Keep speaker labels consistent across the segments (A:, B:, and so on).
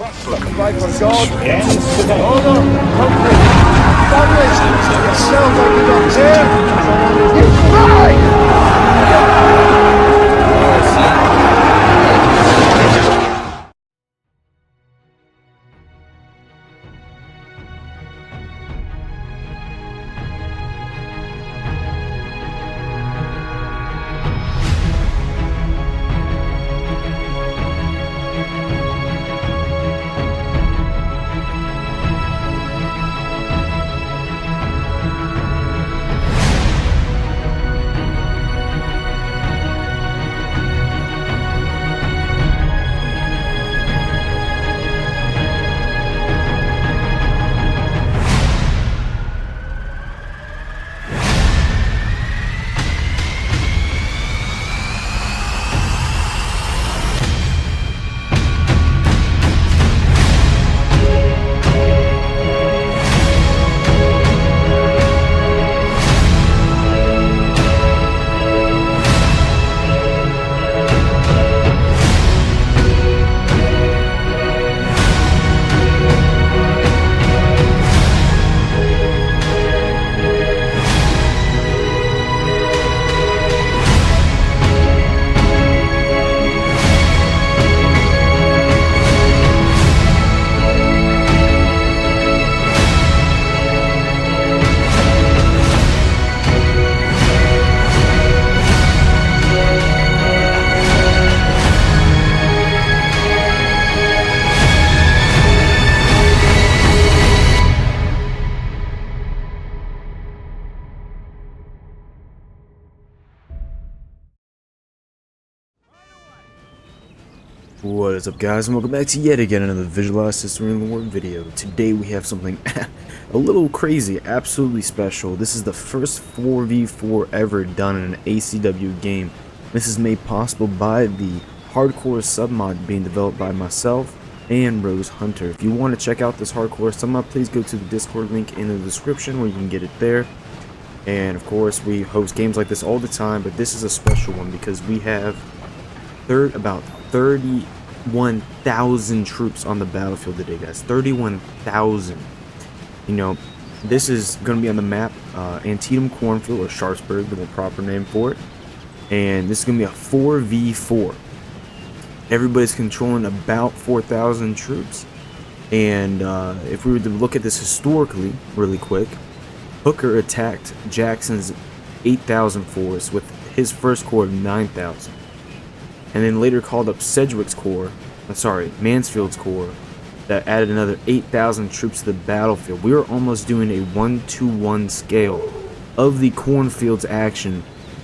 A: Right for God. Hold on. Country. Establish yourself like you don't care. You right!
B: What is up, guys, and welcome back to yet again another Visualized History in the War video. Today we have something a little crazy, absolutely special. This is the first 4v4 ever done in an ACW game. This is made possible by the hardcore submod being developed by myself and Rose Hunter. If you want to check out this hardcore submod, please go to the Discord link in the description where you can get it there. And of course, we host games like this all the time, but this is a special one because we have about 31,000 troops on the battlefield today, guys. 31,000. You know, this is going to be on the map Antietam, Cornfield, or Sharpsburg, the more proper name for it. And this is going to be a 4v4. Everybody's controlling about 4,000 troops. And if we were to look at this historically, really quick, Hooker attacked Jackson's 8,000 force with his first corps of 9,000. And then later called up Sedgwick's corps, Mansfield's corps, that added another 8,000 troops to the battlefield. We were almost doing a 1-to-1 scale of the Cornfield's action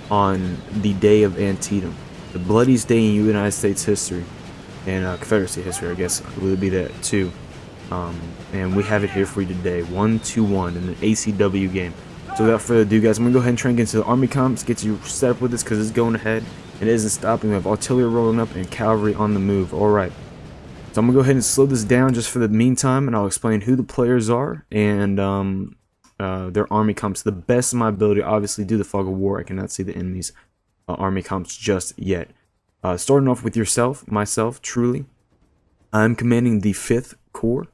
B: on the day of Antietam. The bloodiest day in United States history, and Confederacy history, I guess, would be that too. And we have it here for you today, 1-to-1 in an ACW game. So without further ado, guys, I'm going to go ahead and try and get into the Army comps, get you set up with this because it's going ahead. It isn't stopping. We have artillery rolling up and cavalry on the move. Alright. So I'm going to go ahead and slow this down just for the meantime, and I'll explain who the players are and their army comps to the best of my ability. Obviously, due to the fog of war, I cannot see the enemy's army comps just yet. Starting off with myself, truly. I'm commanding the 5th Corps.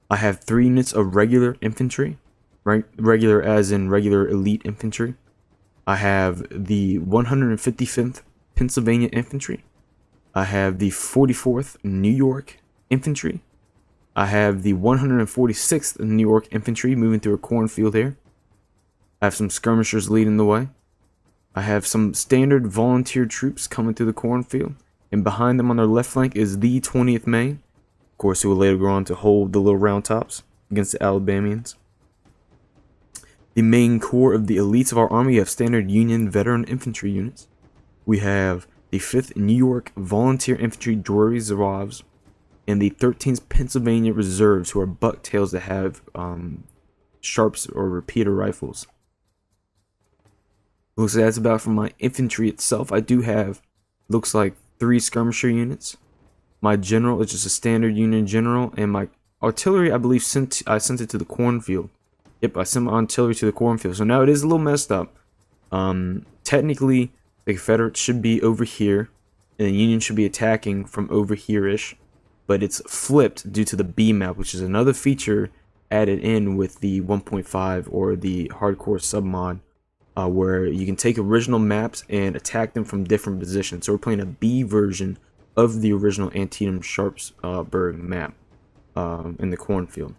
B: I have 3 units of regular infantry. Regular as in regular elite infantry. I have the 155th Pennsylvania Infantry. I have the 44th New York Infantry. I have the 146th New York Infantry moving through a cornfield here. I have some skirmishers leading the way. I have some standard volunteer troops coming through the cornfield. And behind them on their left flank is the 20th Maine. Of course, who will later go on to hold the Little Round Tops against the Alabamians. The main core of the elites of our army have standard Union veteran infantry units. We have the 5th New York Volunteer Infantry Drury Zouaves and the 13th Pennsylvania Reserves, who are bucktails that have sharps or repeater rifles. Looks like that's about from my infantry itself. I do have, looks like, 3 skirmisher units. My general is just a standard Union general, and my artillery, I believe, I sent it to the cornfield. Yep, I sent my artillery to the cornfield. So now it is a little messed up. Technically, the Confederates should be over here, and the Union should be attacking from over here-ish. but it's flipped due to the B map, which is another feature added in with the 1.5 or the hardcore submod, where you can take original maps and attack them from different positions. So we're playing a B version of the original Antietam Sharpsburg map in the Cornfield.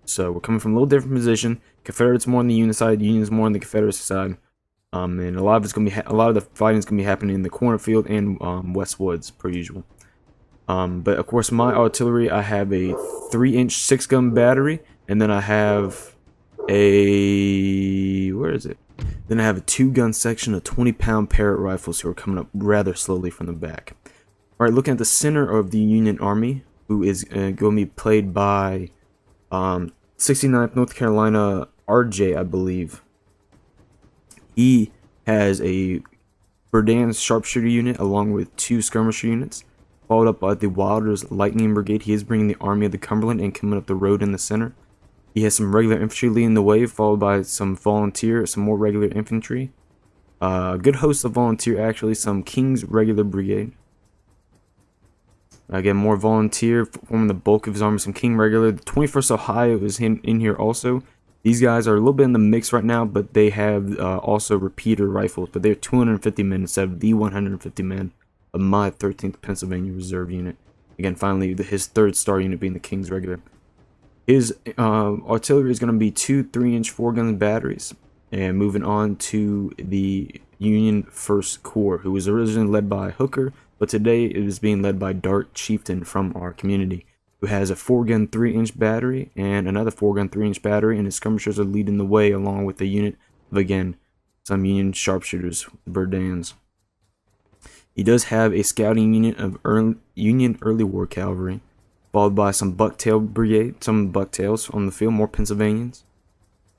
B: So we're coming from a little different position. Confederates more on the Union side, Union's more on the Confederacy side. And a lot of it's gonna be a lot of the fighting is gonna be happening in the Cornfield and West Woods per usual. But of course, my artillery, I have a 3-inch 6-gun battery, and then I have a Then I have a 2-gun section of 20-pound Parrott rifles who are coming up rather slowly from the back. All right, looking at the center of the Union Army, who is going to be played by 69th North Carolina RJ, I believe. He has a Berdan's sharpshooter unit along with 2 skirmisher units, followed up by the Wilder's Lightning Brigade. He is bringing the Army of the Cumberland and coming up the road in the center. He has some regular infantry leading the way, followed by some more regular infantry. A good host of volunteer, actually, some King's Regular Brigade. Again, more volunteer forming the bulk of his army. Some King Regular. The 21st Ohio is in here also. These guys are a little bit in the mix right now, but they have also repeater rifles. But they're 250 men instead of the 150 men of my 13th Pennsylvania Reserve unit. Again, finally, his 3rd star unit being the King's Regular. His artillery is going to be 2 3-inch 4-gun batteries. And moving on to the Union 1st Corps, who was originally led by Hooker, but today it is being led by Dart Chieftain from our community, who has a 4-gun 3-inch battery and another 4-gun 3-inch battery, and his skirmishers are leading the way along with a unit of, again, some Union sharpshooters, Burdans. He does have a scouting unit of Union Early War Cavalry, followed by some Bucktail Brigade, some Bucktails on the field, more Pennsylvanians,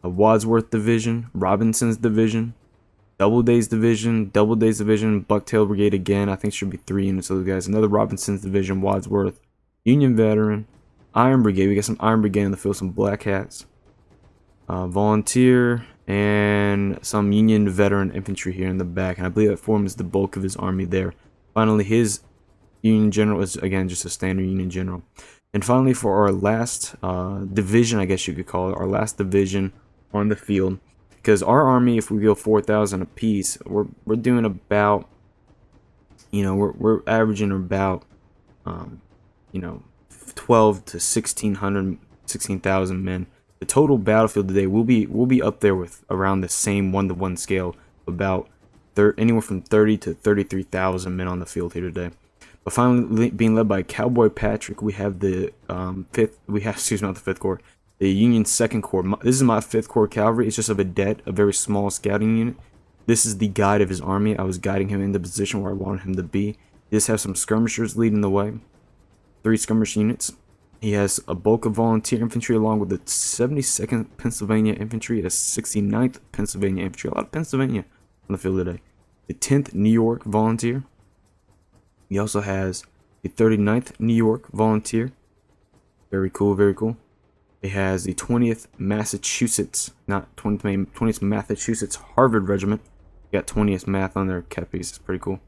B: a Wadsworth Division, Robinson's Division, Doubleday's Division, Bucktail Brigade again. I think should be 3 units of those guys. Another Robinson's Division, Wadsworth, Union Veteran, Iron Brigade. We got some Iron Brigade on the field, some Black Hats, Volunteer, and some Union Veteran Infantry here in the back. And I believe that forms the bulk of his army there. Finally, his Union General is, again, just a standard Union General. And finally, for our last division, I guess you could call it, our last division on the field. Because our army, if we go 4,000 apiece, we're doing about, we're averaging about, 12 to 16,000 men. The total battlefield today will be up there with around the same 1-to-1 scale, about anywhere from 30 to 33,000 men on the field here today. But finally, being led by Cowboy Patrick, we have the not the 5th Corps. The Union 2nd Corps. This is my 5th Corps Cavalry. It's just a vedette, a very small scouting unit. This is the guide of his army. I was guiding him in the position where I wanted him to be. He just has some skirmishers leading the way. 3 skirmish units. He has a bulk of volunteer infantry along with the 72nd Pennsylvania Infantry, the 69th Pennsylvania Infantry. A lot of Pennsylvania on the field today. The 10th New York Volunteer. He also has the 39th New York Volunteer. Very cool, very cool. It has the 20th Massachusetts, not 20th Massachusetts Harvard Regiment. Got 20th Math on their kepis. It's pretty cool.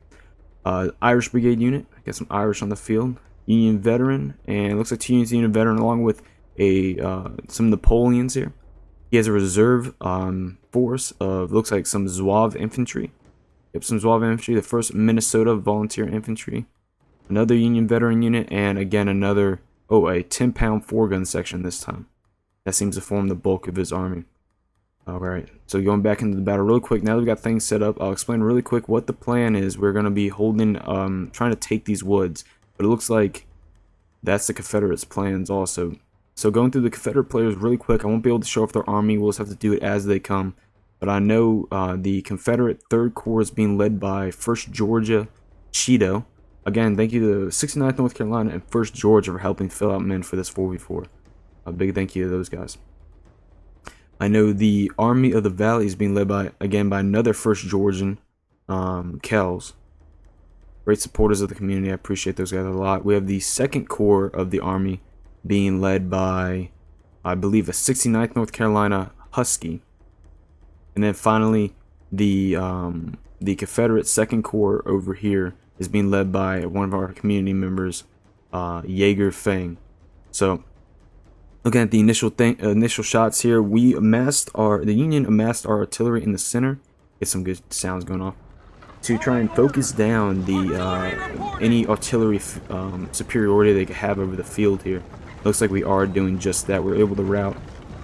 B: Irish Brigade unit. I got some Irish on the field. Union Veteran, and it looks like 2 units of Union Veteran along with some Napoleons here. He has a reserve force of, looks like some Zouave Infantry. Yep, some Zouave Infantry. The 1st Minnesota Volunteer Infantry. Another Union Veteran unit, and again another, a 10-pound 4-gun section this time. That seems to form the bulk of his army. Alright, so going back into the battle really quick, now that we've got things set up, I'll explain really quick what the plan is. We're going to be holding, trying to take these woods, but it looks like that's the Confederates' plans also. So going through the Confederate players really quick, I won't be able to show off their army, we'll just have to do it as they come. But I know the Confederate 3rd Corps is being led by 1st Georgia Cheeto. Again, thank you to 69th North Carolina and 1st Georgia for helping fill out men for this 4v4. A big thank you to those guys. I know the Army of the Valley is being led by, again, by another 1st Georgian, Kells. Great supporters of the community. I appreciate those guys a lot. We have the 2nd Corps of the Army being led by, I believe, a 69th North Carolina Husky. And then finally, the Confederate 2nd Corps over here is being led by one of our community members, Jaeger Fang. So looking at the initial shots here, the Union amassed our artillery in the center. Get some good sounds going off to try and focus down the any artillery superiority they could have over the field here. Looks like we are doing just that. We're able to rout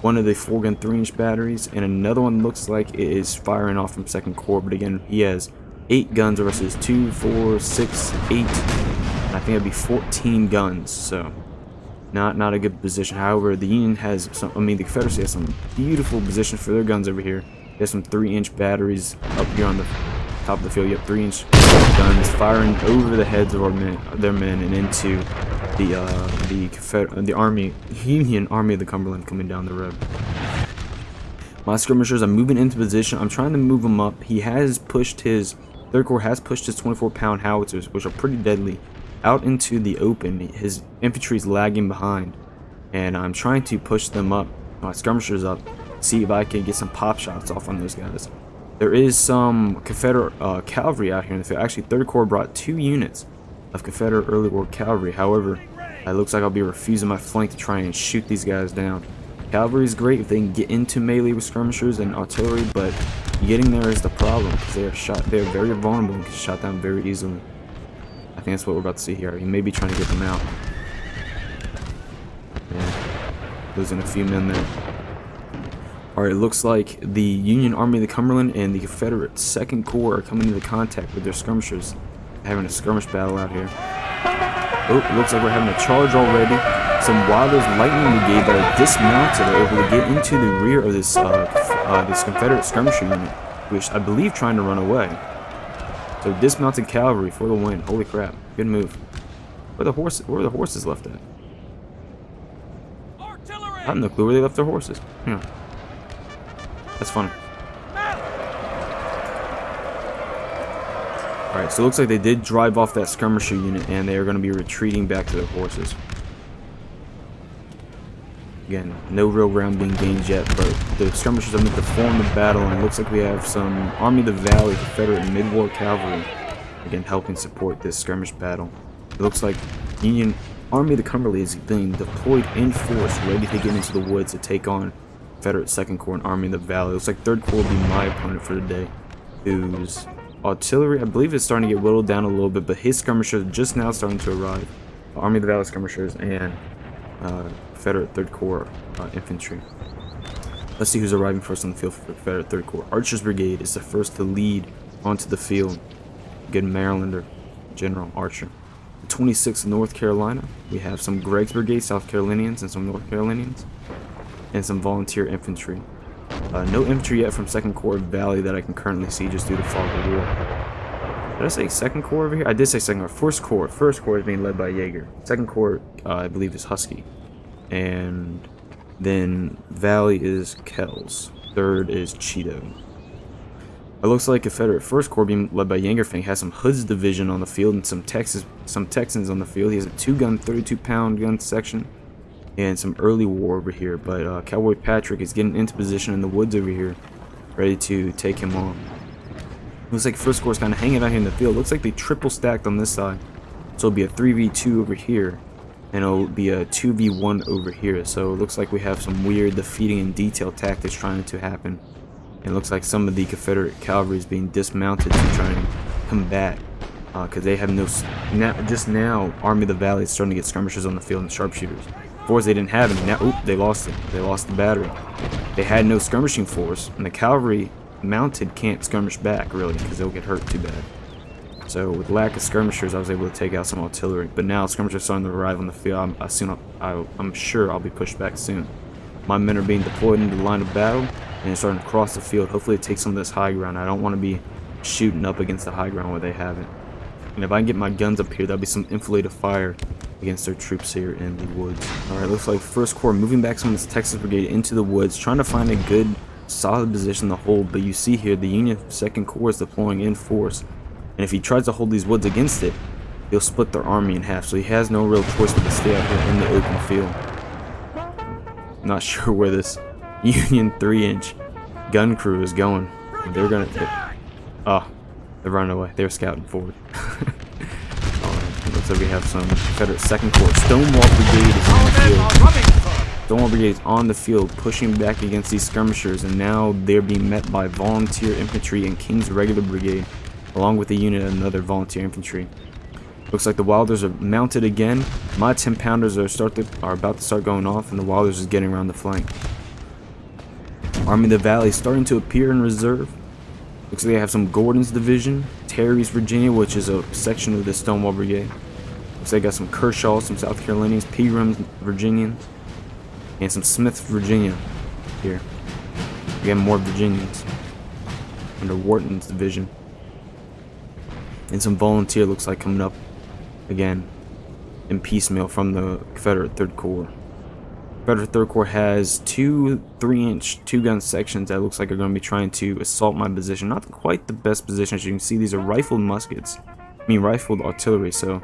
B: one of the 4-gun 3-inch batteries, and another one looks like it is firing off from 2nd Corps. But again, he has 8 guns versus 2, 4, 6, 8. I think it'd be 14 guns. So not a good position. However, the Union has some. I mean, the Confederacy has some beautiful positions for their guns over here. There's some 3-inch batteries up here on the top of the field. You have 3-inch guns firing over the heads of their men and into the Union Army of the Cumberland coming down the road. My skirmishers are moving into position. I'm trying to move them up. He has pushed his 3rd Corps has pushed his 24-pound howitzers, which are pretty deadly, out into the open. His infantry is lagging behind, and I'm trying to push them up, my skirmishers up, see if I can get some pop shots off on those guys. There is some Confederate cavalry out here in the field. Actually, 3rd Corps brought 2 units of Confederate early war cavalry. However, it looks like I'll be refusing my flank to try and shoot these guys down. Cavalry is great if they can get into melee with skirmishers and artillery, but getting there is the problem because they are very vulnerable and can be shot down very easily. I think that's what we're about to see here. He may be trying to get them out. Yeah, losing a few men there. Alright, it looks like the Union Army of the Cumberland and the Confederate 2nd Corps are coming into contact with their skirmishers, having a skirmish battle out here. Oh, it looks like we're having a charge already. Some Wilder's Lightning Brigade that are dismounted are able to get into the rear of this this Confederate skirmisher unit, which I believe trying to run away. So dismounted cavalry for the win. Holy crap! Good move. Where are the horses left at? I have no clue where they left their horses. Yeah. That's funny. Alright, so it looks like they did drive off that skirmisher unit, and they are going to be retreating back to their horses. Again, no real ground being gained yet, but the skirmishers are meant to form the battle, and it looks like we have some Army of the Valley Confederate mid-war cavalry, again, helping support this skirmish battle. It looks like Union Army of the Cumberland is being deployed in force, ready to get into the woods to take on Confederate 2nd Corps and Army of the Valley. It looks like 3rd Corps will be my opponent for the day, whose artillery, I believe, is starting to get whittled down a little bit, but his skirmishers are just now starting to arrive. Army of the Valley skirmishers and Confederate 3rd Corps infantry. Let's see who's arriving first on the field for Confederate 3rd Corps. Archer's Brigade is the first to lead onto the field. Good Marylander, General Archer. 26th North Carolina, we have some Gregg's Brigade, South Carolinians, and some North Carolinians, and some volunteer infantry. No infantry yet from 2nd Corps Valley that I can currently see just due to fog of war. Did I say 2nd Corps over here? I did say 2nd Corps. 1st Corps. 1st Corps is being led by Jaeger. 2nd Corps, I believe, is Husky. And then Valley is Kells. 3rd is Cheeto. It looks like Confederate 1st Corps being led by Yangerfang has some Hood's division on the field and some Texans on the field. He has a 2-gun, 32-pound gun section and some early war over here. But Cowboy Patrick is getting into position in the woods over here, ready to take him on. Looks like 1st Corps is kind of hanging out here in the field. Looks like they triple stacked on this side. So it'll be a 3v2 over here, and it'll be a 2v1 over here. So it looks like we have some weird defeating and detail tactics trying to happen. It looks like some of the Confederate cavalry is being dismounted to try and combat, because they have no. Just now, Army of the Valley is starting to get skirmishers on the field and sharpshooters. Before they didn't have any. Now, oop, they lost it. They lost the battery. They had no skirmishing force, and the cavalry mounted can't skirmish back really because they'll get hurt too bad. So with lack of skirmishers, I was able to take out some artillery. But now skirmishers are starting to arrive on the field. I'm sure I'll be pushed back soon. My men are being deployed into the line of battle, and they're starting to cross the field. Hopefully it takes some of this high ground. I don't want to be shooting up against the high ground where they have it. And if I can get my guns up here, that'll be some enfilade fire against their troops here in the woods. Alright, looks like 1st Corps moving back some of this Texas Brigade into the woods, trying to find a good, solid position to hold. But you see here, the Union 2nd Corps is deploying in force. And if he tries to hold these woods against it, he'll split their army in half. So he has no real choice but to stay out here in the open field. I'm not sure where this Union 3-inch gun crew is going. They're gonna. They're running away. They're scouting forward. Alright, looks So we have some Confederate 2nd Corps. Stonewall Brigade is on the field. Stonewall Brigade is on the field, pushing back against these skirmishers, and now they're being met by volunteer infantry and King's Regular Brigade, along with a unit of another volunteer infantry. Looks like the Wilders are mounted again. My 10-pounders are about to start going off, and the Wilders is getting around the flank. Army of the Valley is starting to appear in reserve. Looks like they have some Gordon's Division, Terry's Virginia, which is a section of the Stonewall Brigade. Looks like they got some Kershaw, some South Carolinians, Pegram's Virginians, and some Smith's Virginia here. Again, more Virginians under Wharton's division. And some volunteer looks like coming up again in piecemeal from the Confederate 3rd Corps. Confederate 3rd Corps has two 3-inch 2-gun sections that looks like are going to be trying to assault my position. Not quite the best position. As you can see, these are rifled muskets. Rifled artillery, so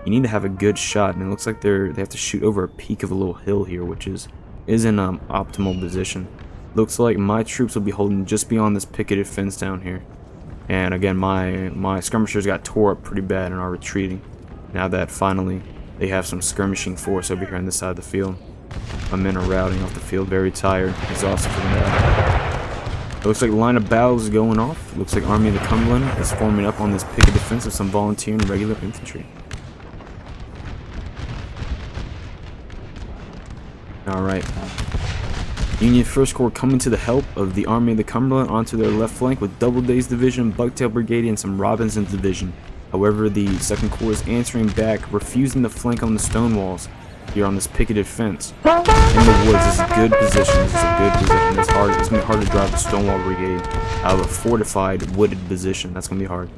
B: you need to have a good shot, and it looks like they have to shoot over a peak of a little hill here, which is in an optimal position. Looks like my troops will be holding just beyond this picketed fence down here. And again, my skirmishers got tore up pretty bad and are retreating. Now that finally they have some skirmishing force over here on this side of the field. My men are routing off the field, very tired, exhausted from that. It looks like the line of battle is going off. It looks like Army of the Cumberland is forming up on this picket defense with some volunteer and regular infantry. Alright. Union 1st Corps coming to the help of the Army of the Cumberland onto their left flank with Doubleday's Division, Bucktail Brigade, and some Robinson's Division. However, the 2nd Corps is answering back, refusing to flank on the stone walls here on this picketed fence. In the woods, this is a good position. This is a good position. It's going to be hard to drive the Stonewall Brigade out of a fortified, wooded position. That's going to be hard.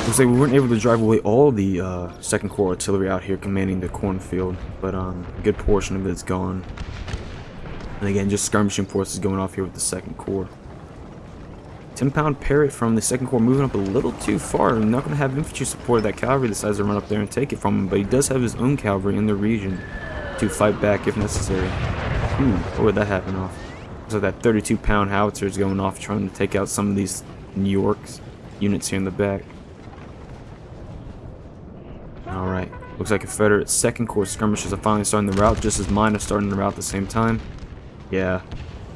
B: Looks like we weren't able to drive away all the 2nd Corps artillery out here commanding the Cornfield, but a good portion of it's gone. And again, just skirmishing forces going off here with the 2nd Corps. 10-pound Parrott from the 2nd Corps moving up a little too far. I'm not going to have infantry support. That cavalry decides to run up there and take it from him, but he does have his own cavalry in the region to fight back if necessary. What would that happen off? So that 32-pound howitzer is going off trying to take out some of these New York's units here in the back. Alright, looks like Confederate 2nd Corps skirmishers are finally starting the rout, just as mine are starting the rout at the same time. Yeah,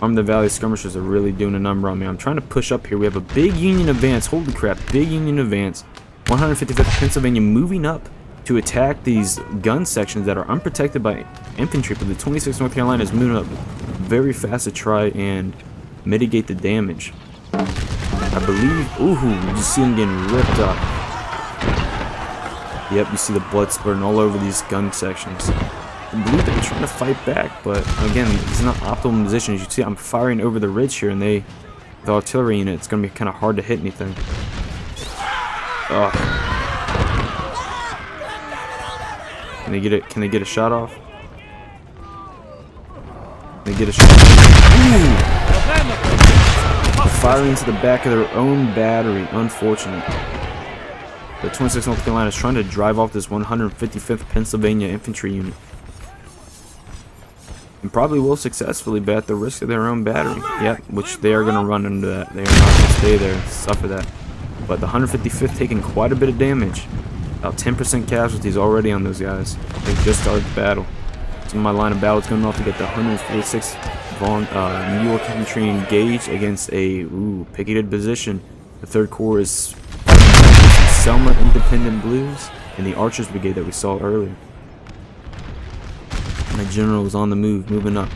B: Army of the Valley skirmishers are really doing a number on me. I'm trying to push up here. We have a big Union advance. Holy crap, big Union advance. 155th Pennsylvania moving up to attack these gun sections that are unprotected by infantry, but the 26th North Carolina is moving up very fast to try and mitigate the damage. I believe, you just see them getting ripped up. Yep, you see the blood spurting all over these gun sections. I believe they're trying to fight back, but again, it's not optimal position. As you see, I'm firing over the ridge here, and the artillery unit, it's going to be kind of hard to hit anything. Ugh. Can they get it? Can they get a shot off? Can they get a shot off? Firing into the back of their own battery. Unfortunate. The 26th North Carolina is trying to drive off this 155th Pennsylvania infantry unit. And probably will successfully, but at the risk of their own battery. Yep, which they are going to run into that. They are not going to stay there and suffer that. But the 155th taking quite a bit of damage. About 10% casualties already on those guys. They just started the battle. Some of my line of battle is going off to get the 146th New York infantry engaged against a picketed position. The 3rd Corps is Selma Independent Blues and the Archers Brigade that we saw earlier. My general was on the move, moving up.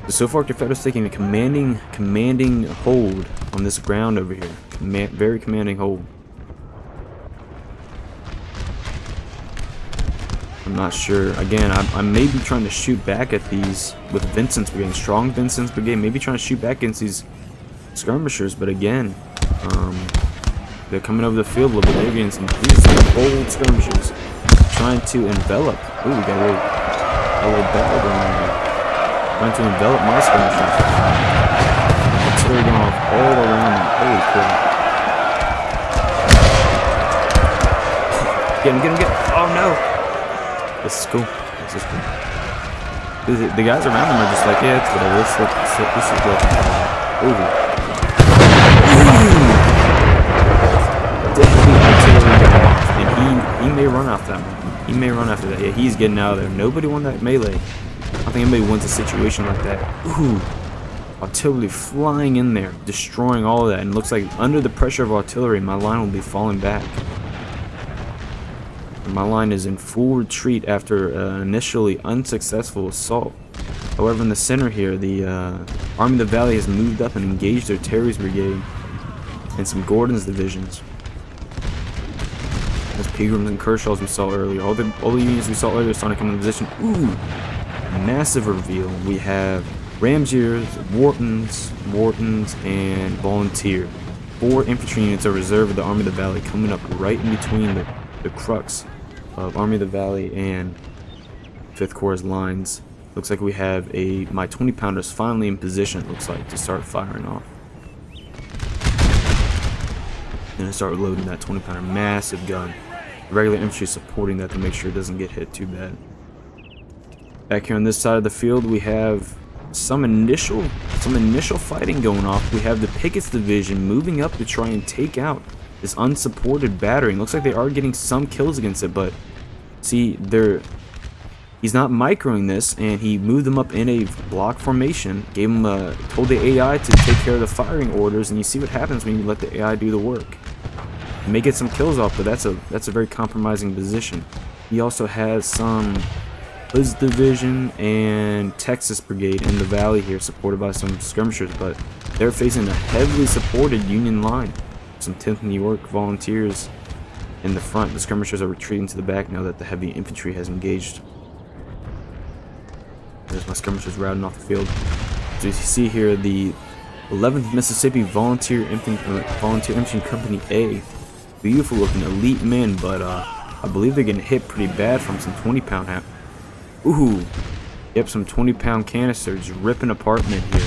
B: So far, Confederates taking a commanding hold on this ground over here. Very commanding hold. I'm not sure. Again, I may be trying to shoot back at these with Vincent's Brigade, strong Vincent's Brigade. Maybe trying to shoot back against these skirmishers, but again, they're coming over the field a little bit. They're getting some bold skirmishers, trying to envelop. Ooh, we got a little battle going on here. Trying to envelop my skirmishers. Artillery going off all around them. Holy crap! Get him! Oh no! This is cool. This is cool. The guys around them are just like, yeah, it's whatever. This is good. Ooh. deadly artillery going off, and he may run after that. He may run after that. Yeah, he's getting out of there. Nobody won that melee. I don't think anybody wins a situation like that. Ooh, artillery flying in there, destroying all of that, and it looks like under the pressure of artillery, my line will be falling back. My line is in full retreat after an initially unsuccessful assault. However, in the center here, the Army of the Valley has moved up and engaged their Terry's Brigade and some Gordon's divisions. Those Pegrams and Kershaws we saw earlier. All the units we saw earlier are starting to come into position. Ooh! Massive reveal. We have Ramsiers, Whartons, and Volunteer. 4 infantry units are reserved of the Army of the Valley coming up right in between the crux of Army of the Valley and 5th Corps' lines. Looks like we have my 20-pounders finally in position, it looks like, to start firing off. And I start loading that 20-pounder, massive gun. Regular infantry supporting that to make sure it doesn't get hit too bad. Back here on this side of the field, we have some initial fighting going off. We have the Pickett's division moving up to try and take out this unsupported battery. Looks like they are getting some kills against it, but see, he's not microing this, and he moved them up in a block formation. Gave him told the AI to take care of the firing orders, and you see what happens when you let the AI do the work. You may get some kills off, but that's a very compromising position. He also has some Hood's division and Texas Brigade in the valley here, supported by some skirmishers, but they're facing a heavily supported Union line. Some 10th New York volunteers in the front. The skirmishers are retreating to the back now that the heavy infantry has engaged. There's my skirmishers routing off the field. So you see here the 11th Mississippi Volunteer Infantry Company A. Beautiful looking elite men, but I believe they're getting hit pretty bad from some 20-pound Ooh, yep, some 20-pound canisters ripping apart men here.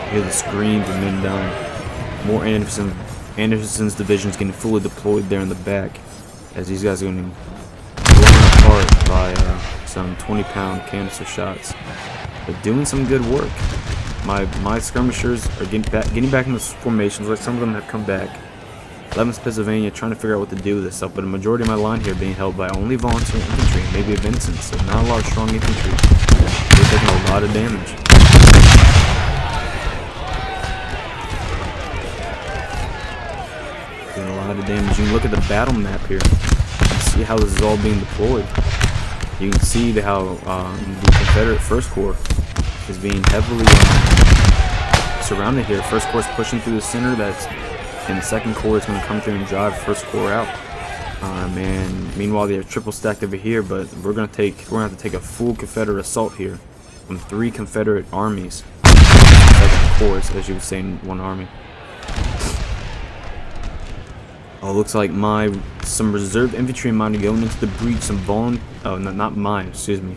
B: You hear the screams of men dying. More Anderson's divisions getting fully deployed there in the back, as these guys are getting blown apart by some 20-pound canister shots. But doing some good work. My skirmishers are getting back in the formations. Like some of them have come back. 11th Pennsylvania trying to figure out what to do with this stuff, but a majority of my line here being held by only volunteer infantry, maybe a Vincent, so not a lot of strong infantry. They're taking a lot of damage. Doing a lot of damage. You can look at the battle map here and see how this is all being deployed. You can see how the Confederate 1st Corps is being heavily surrounded here. 1st Corps is pushing through the center, and the 2nd Corps is going to come through and drive 1st Corps out. And meanwhile, they're triple stacked over here, but we're going to have to take a full Confederate assault here on 3 Confederate armies. 2nd Corps, as you would say in one army. Oh, looks like some reserve infantry of mine are going into the breach. Not mine, excuse me.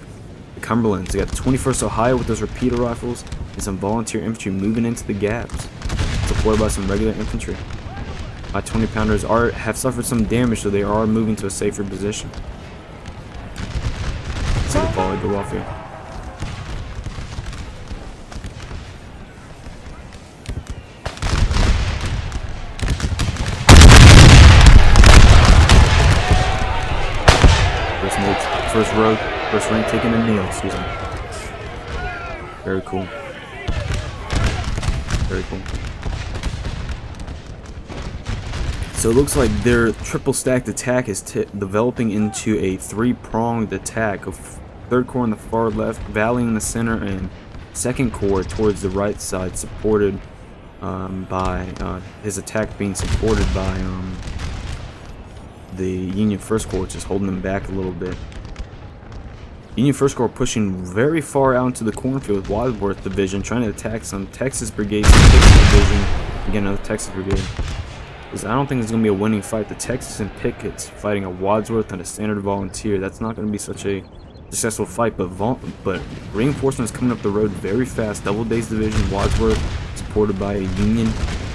B: The Cumberlands. They got the 21st Ohio with those repeater rifles, and some volunteer infantry moving into the gaps, supported by some regular infantry. My 20-pounders have suffered some damage, so they are moving to a safer position. See the volley go off here. First rank taking a nail, excuse me. Very cool. Very cool. So it looks like their triple stacked attack is developing into a 3-pronged attack of 3rd Corps on the far left, Valley in the center, and 2nd Corps towards the right side, supported by his attack being supported by the Union 1st Corps, just holding them back a little bit. Union 1st Corps pushing very far out into the Cornfield with Wadsworth Division, trying to attack some Texas Brigade, some Texas Division, again another Texas Brigade. I don't think it's going to be a winning fight. The Texas and Pickett's fighting a Wadsworth and a Standard Volunteer. That's not going to be such a successful fight, but reinforcements coming up the road very fast. Doubleday's Division, Wadsworth, supported by a Union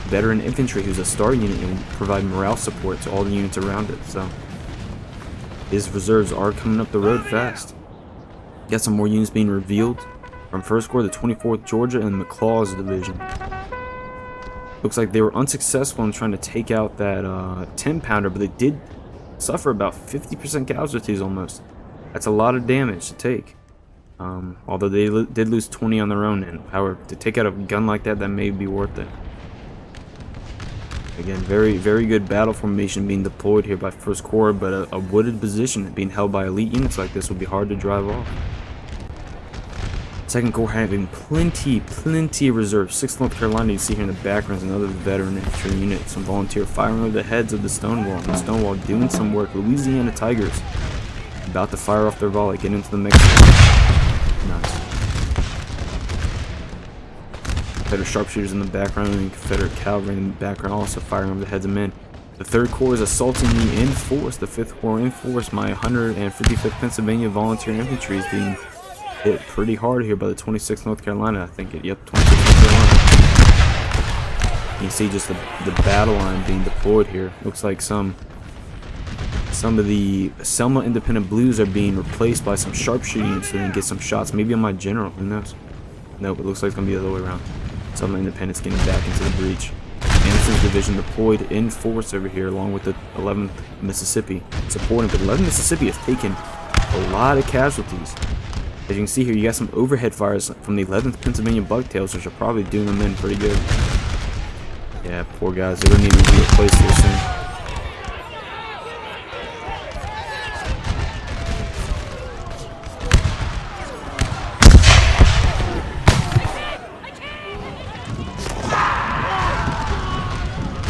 B: veteran infantry who's a star unit and provide morale support to all the units around it. So his reserves are coming up the road fast. Got some more units being revealed. from 1st Corps, the 24th Georgia, and McLaws Division. Looks like they were unsuccessful in trying to take out that 10-pounder, but they did suffer about 50% casualties almost. That's a lot of damage to take. Although they did lose 20 on their own end. However, to take out a gun like that, that may be worth it. Again, very, very good battle formation being deployed here by 1st Corps, but a wooded position being held by elite units like this would be hard to drive off. 2nd Corps having plenty of reserves. 6th North Carolina, you see here in the background, is another veteran infantry unit. Some volunteer firing over the heads of the Stonewall. And the Stonewall doing some work. Louisiana Tigers about to fire off their volley, get into the mix. Nice. Confederate sharpshooters in the background and Confederate cavalry in the background also firing over the heads of men. The 3rd Corps is assaulting me in force. The 5th Corps in force. My 155th Pennsylvania Volunteer Infantry is being hit pretty hard here by the 26th North Carolina. I think yep, 26th North Carolina. You see just the battle line being deployed here. Looks like some of the Selma Independent Blues are being replaced by some sharpshooting units so they can get some shots. Maybe on my general, who knows? Nope, it looks like it's going to be the other way around. Selma Independent's getting back into the breach. Anderson's division deployed in force over here along with the 11th Mississippi supporting. But 11th Mississippi has taken a lot of casualties. As you can see here, you got some overhead fires from the 11th Pennsylvania Bucktails, which are probably doing them in pretty good. Yeah, poor guys. They're going to need to be replaced here soon.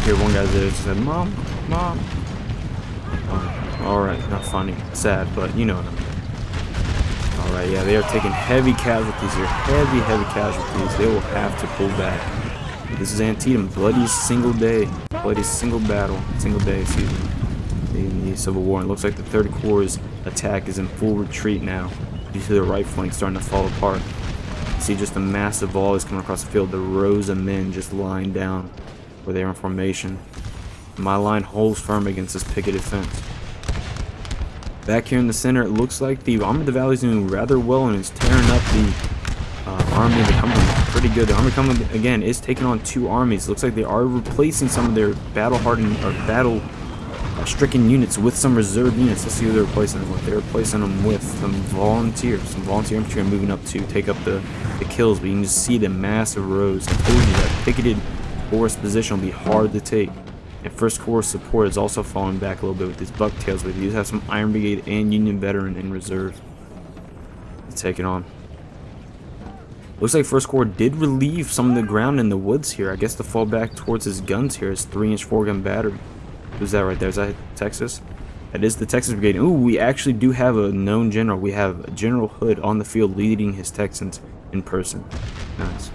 B: Here, one guy's there just said, "Mom, Mom." Oh, alright, not funny. Sad, but you know what I mean. Alright, yeah, they are taking heavy casualties here. Heavy casualties. They will have to pull back. This is Antietam. Bloody single day. Bloody single battle. Single day, excuse me. In the Civil War. And it looks like the 3rd Corps' attack is in full retreat now. You see the right flank starting to fall apart. You see just a massive volleys coming across the field. The rows of men just lying down where they are in formation. My line holds firm against this picketed fence. Back here in the center, it looks like the Army of the Valley is doing rather well and is tearing up the Army of the Cumberland pretty good. The Army of the Cumberland, again, is taking on 2 armies. Looks like they are replacing some of their battle-hardened or battle-stricken units with some reserve units. Let's see who they're replacing them with. They're replacing them with some volunteers. Some volunteer infantry are moving up to take up the kills, but you can just see the massive rows. I told you that picketed forest position will be hard to take. And 1st Corps support is also falling back a little bit with these bucktails, but you have some Iron Brigade and Union veteran in reserve to take it on. Looks like 1st Corps did relieve some of the ground in the woods here. I guess to fall back towards his guns here. His 3-inch 4-gun battery. Who's that right there? Is that Texas? That is the Texas Brigade. Ooh, we actually do have a known general. We have General Hood on the field leading his Texans in person. Nice.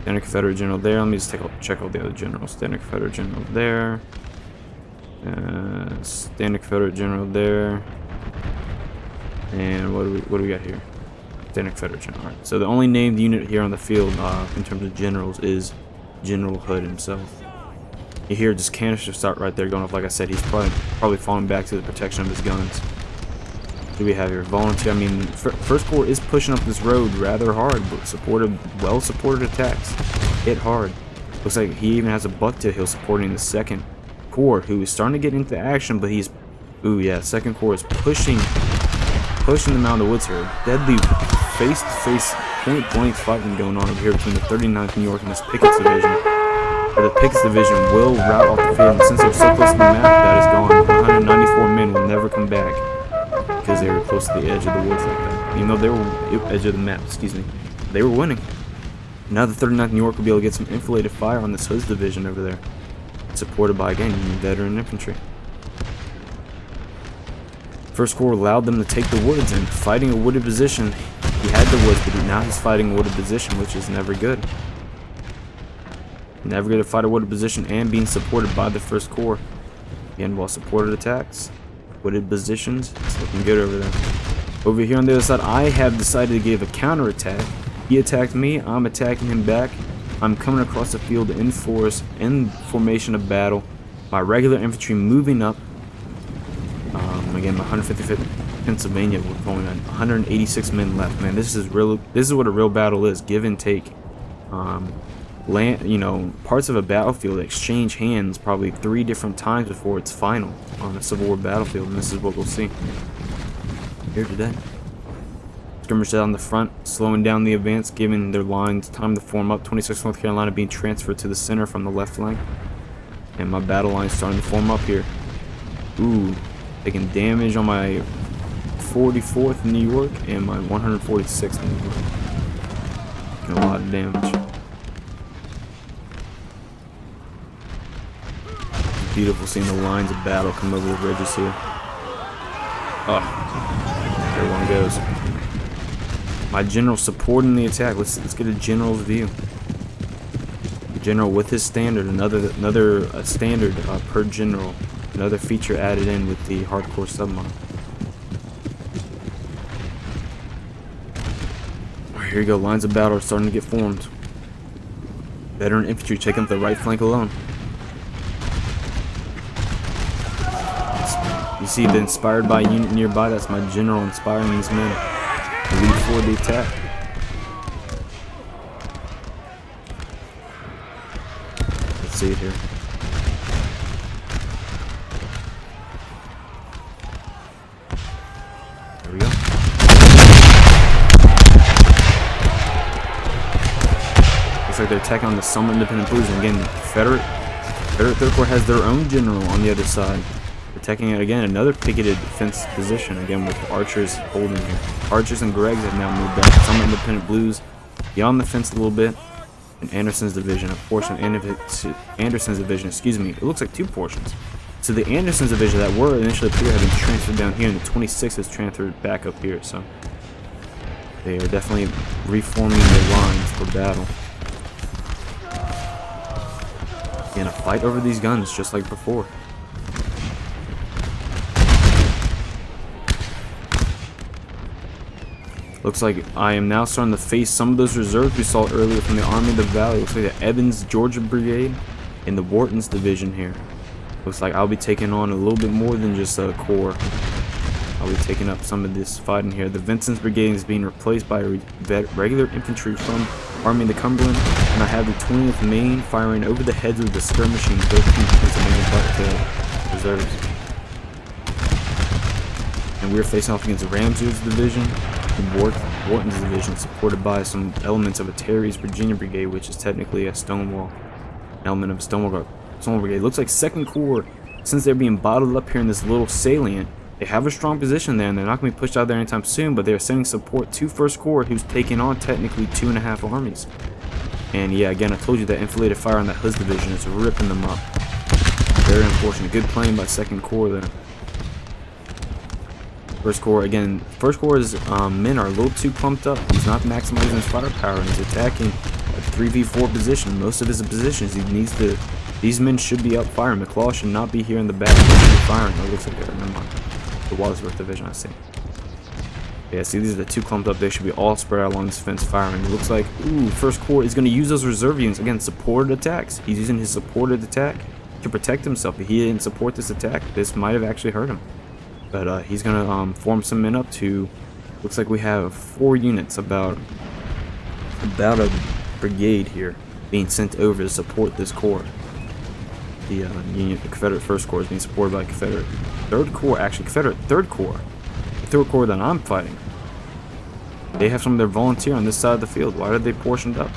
B: Standard Confederate General there. Let me just check all the other generals. Standard Confederate General there. Standard Confederate General there. And what do we got here? Standard Confederate General. All right. So the only named unit here on the field in terms of generals is General Hood himself. You hear just canister start right there going off. Like I said, he's probably falling back to the protection of his guns. What do we have here? Volunteer. I mean, 1st Corps is pushing up this road rather hard, but well-supported attacks. Hit hard. Looks like he even has a bucktail hill supporting the 2nd Corps, who is starting to get into action, but he's... Ooh, yeah, 2nd Corps is pushing them out of the woods here. Deadly face-to-face, point-blank fighting going on over here between the 39th New York and this Pickett's Division. But the Pickett's Division will rout off the field, and since they're so close to the map, that is gone. 194 men will never come back, because they were close to the edge of the woods like that. Even though they were edge of the map, excuse me, they were winning. Now the 39th New York will be able to get some enfiladed fire on this Hood's division over there, supported by, again, veteran infantry. 1st Corps allowed them to take the woods, and fighting a wooded position, he had the woods, but now he's fighting a wooded position, which is never good. Never good to fight a wooded position and being supported by the 1st Corps. Again, well supported attacks. Wooded positions. It's looking good over there. Over here on the other side, I have decided to give a counterattack. He attacked me. I'm attacking him back. I'm coming across the field in force, in formation of battle. My regular infantry moving up. Again, my 155th Pennsylvania. We're going on 186 men left. Man, this is real. This is what a real battle is. Give and take. Land, parts of a battlefield exchange hands probably 3 different times before it's final on a Civil War battlefield, and this is what we'll see here today. Skirmish on the front, slowing down the advance, giving their lines time to form up. 26th North Carolina being transferred to the center from the left flank, and my battle line starting to form up here. Ooh, taking damage on my 44th in New York and my 146th in New York. Taking a lot of damage. Beautiful seeing the lines of battle come over the ridges here. Oh, there one goes. My general supporting the attack. Let's get a general's view. The general with his standard, another standard per general, another feature added in with the hardcore submodel. Here you go. Lines of battle are starting to get formed. Veteran infantry taking up the right flank alone. You see the inspired by unit nearby. That's my general inspiring these men to lead forward the attack. Let's see it here. There we go. Looks like they're attacking on the Selma Independent Blues, and again, Confederate 3rd Corps has their own general on the other side. Attacking it again, another picketed defense position, again with the archers holding here. Archers and Greggs have now moved back. Some Independent Blues beyond the fence a little bit. And Anderson's division, a portion of Anderson's division, excuse me, it looks like 2 portions. So the Anderson's division that were initially up here have been transferred down here, and the 26th is transferred back up here. So they are definitely reforming their lines for battle. Again, a fight over these guns just like before. Looks like I am now starting to face some of those reserves we saw earlier from the Army of the Valley. Looks like the Evans Georgia Brigade and the Wharton's division here. Looks like I'll be taking on a little bit more than just a corps. I'll be taking up some of this fighting here. The Vincent's Brigade is being replaced by regular infantry from Army of the Cumberland, and I have the 20th Maine firing over the heads of the skirmishing 13th Pennsylvania reserves. And we're facing off against Ramsey's division. Wharton's division, supported by some elements of a Terry's Virginia Brigade, which is technically a Stonewall element of Stonewall Brigade. Looks like 2nd Corps, since they're being bottled up here in this little salient, they have a strong position there, and they're not going to be pushed out there anytime soon, but they're sending support to 1st Corps, who's taking on technically 2.5 armies. And yeah, again, I told you that enfilade fire on that Hus division is ripping them up. Very unfortunate. Good playing by 2nd Corps there. 1st Corps, again, 1st Corps' men are a little too pumped up. He's not maximizing his firepower, and he's attacking a 3v4 position. Most of his positions, he needs to. These men should be up firing. McClaw should not be here in the back firing. Oh, it looks like they're, never mind. The Wadsworth division, I see. Yeah, see, these are the 2 clumped up. They should be all spread out along this fence firing. It looks like, ooh, 1st Corps is going to use those reserve units. Again, supported attacks. He's using his supported attack to protect himself. If he didn't support this attack, this might have actually hurt him. But he's gonna form some men up to. Looks like we have 4 units, about a brigade here, being sent over to support this corps. The Confederate 1st Corps is being supported by Confederate 3rd Corps. Actually, Confederate 3rd Corps, the 3rd Corps that I'm fighting. They have some of their volunteer on this side of the field. Why are they portioned up?